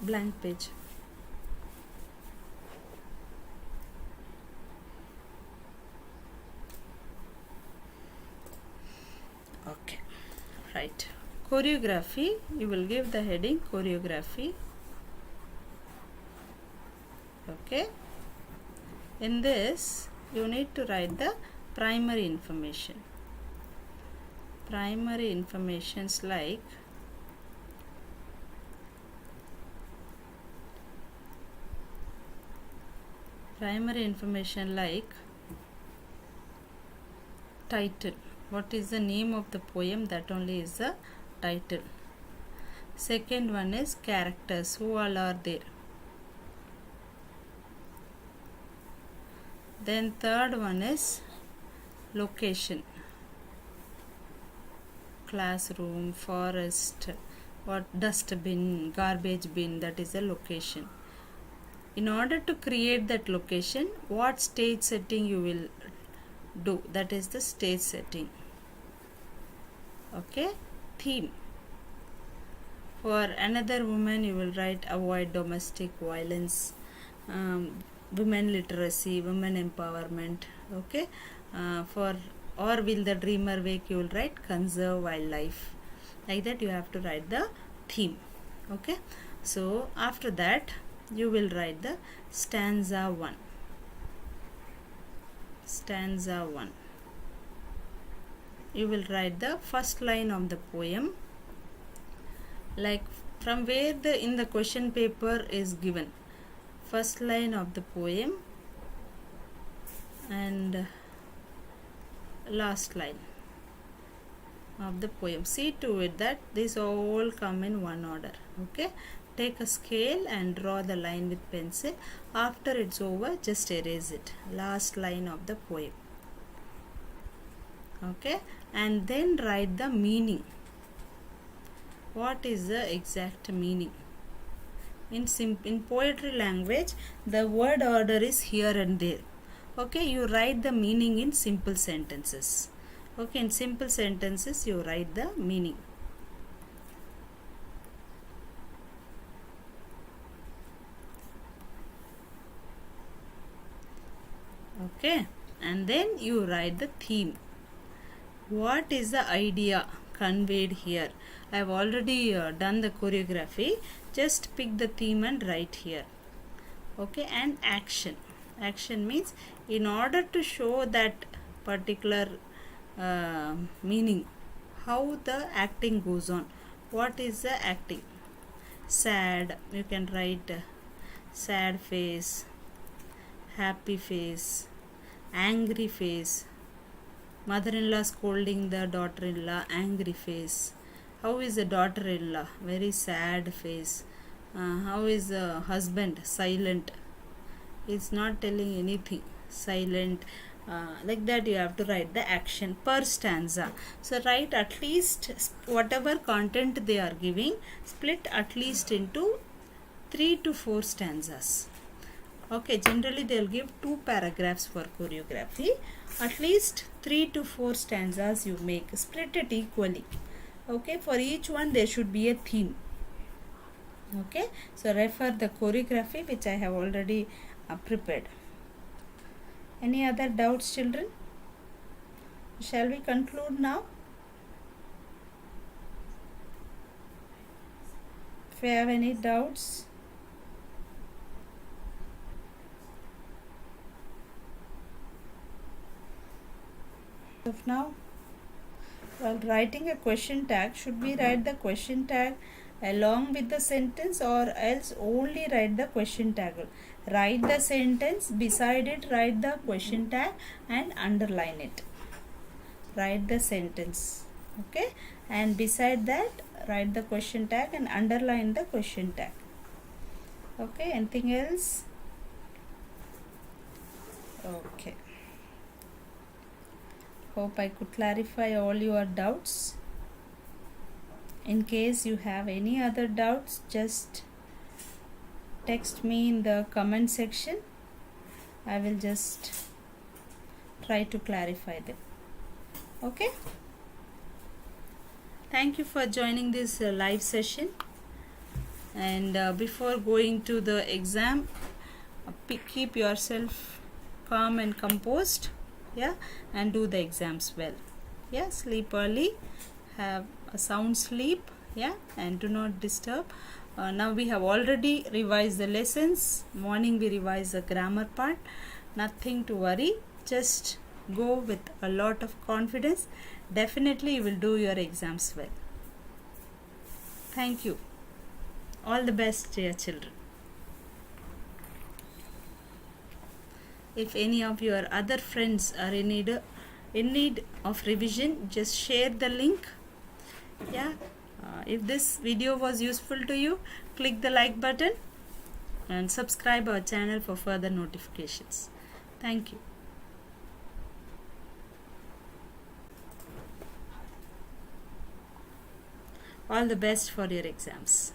Blank page. Okay, right. Choreography, you will give the heading choreography. Okay, in this you need to write the primary information. Primary informations like primary information like title. What is the name of the poem? That only is the title. Second one is characters. Who all are there? Then third one is location. Classroom, forest, what, dustbin, garbage bin, that is a location. In order to create that location, what stage setting you will do, that is the stage setting. Okay. Theme. For another woman you will write avoid domestic violence, women literacy, women empowerment. Okay. For or will the dreamer wake, you will write conserve wildlife. Like that you have to write the theme. Okay. So after that you will write the stanza 1. Stanza 1. You will write the first line of the poem, like from where the in the question paper is given. First line of the poem and last line of the poem. See to it that these all come in one order. Okay. Take a scale and draw the line with pencil. After it's over, just erase it. Last line of the poem. Okay. And then write the meaning. What is the exact meaning? In poetry language, the word order is here and there. Okay. You write the meaning in simple sentences. Okay. In simple sentences, you write the meaning. Okay. And then you write the theme. What is the idea conveyed here? I have already done the choreography. Just pick the theme and write here. Okay. And action. Action means in order to show that particular meaning, how the acting goes on. What is the acting? Sad. You can write sad face, happy face, angry face. Mother-in-law scolding the daughter-in-law, angry face. How is the daughter-in-law? Very sad face. How is the husband? Silent. It's not telling anything. Silent. Like that you have to write the action per stanza. So write at least whatever content they are giving, split at least into 3 to 4 stanzas. Okay, generally they will give 2 paragraphs for choreography. At least 3 to 4 stanzas you make. Split it equally. Okay, for each one there should be a theme. Okay, so refer the choreography which I have already prepared. Any other doubts, children? Shall we conclude now? If you have any doubts. Of now, while writing a question tag, should we write the question tag along with the sentence or else only write the question tag? Write the sentence, beside it write the question tag and underline it. Write the sentence, okay, and beside that write the question tag and underline the question tag. Okay, anything else? Okay. Hope I could clarify all your doubts. In case you have any other doubts, just text me in the comment section. I will just try to clarify them. Okay. Thank you for joining this live session. And before going to the exam, keep yourself calm and composed. Yeah, and do the exams well. Yeah, sleep early, have a sound sleep. Yeah, and do not disturb. Now we have already revised the lessons. Morning we revised the grammar part. Nothing to worry. Just go with a lot of confidence. Definitely you will do your exams well. Thank you. All the best, dear children. If any of your other friends are in need of revision, just share the link. Yeah. If this video was useful to you, click the like button and subscribe our channel for further notifications. Thank you. All the best for your exams.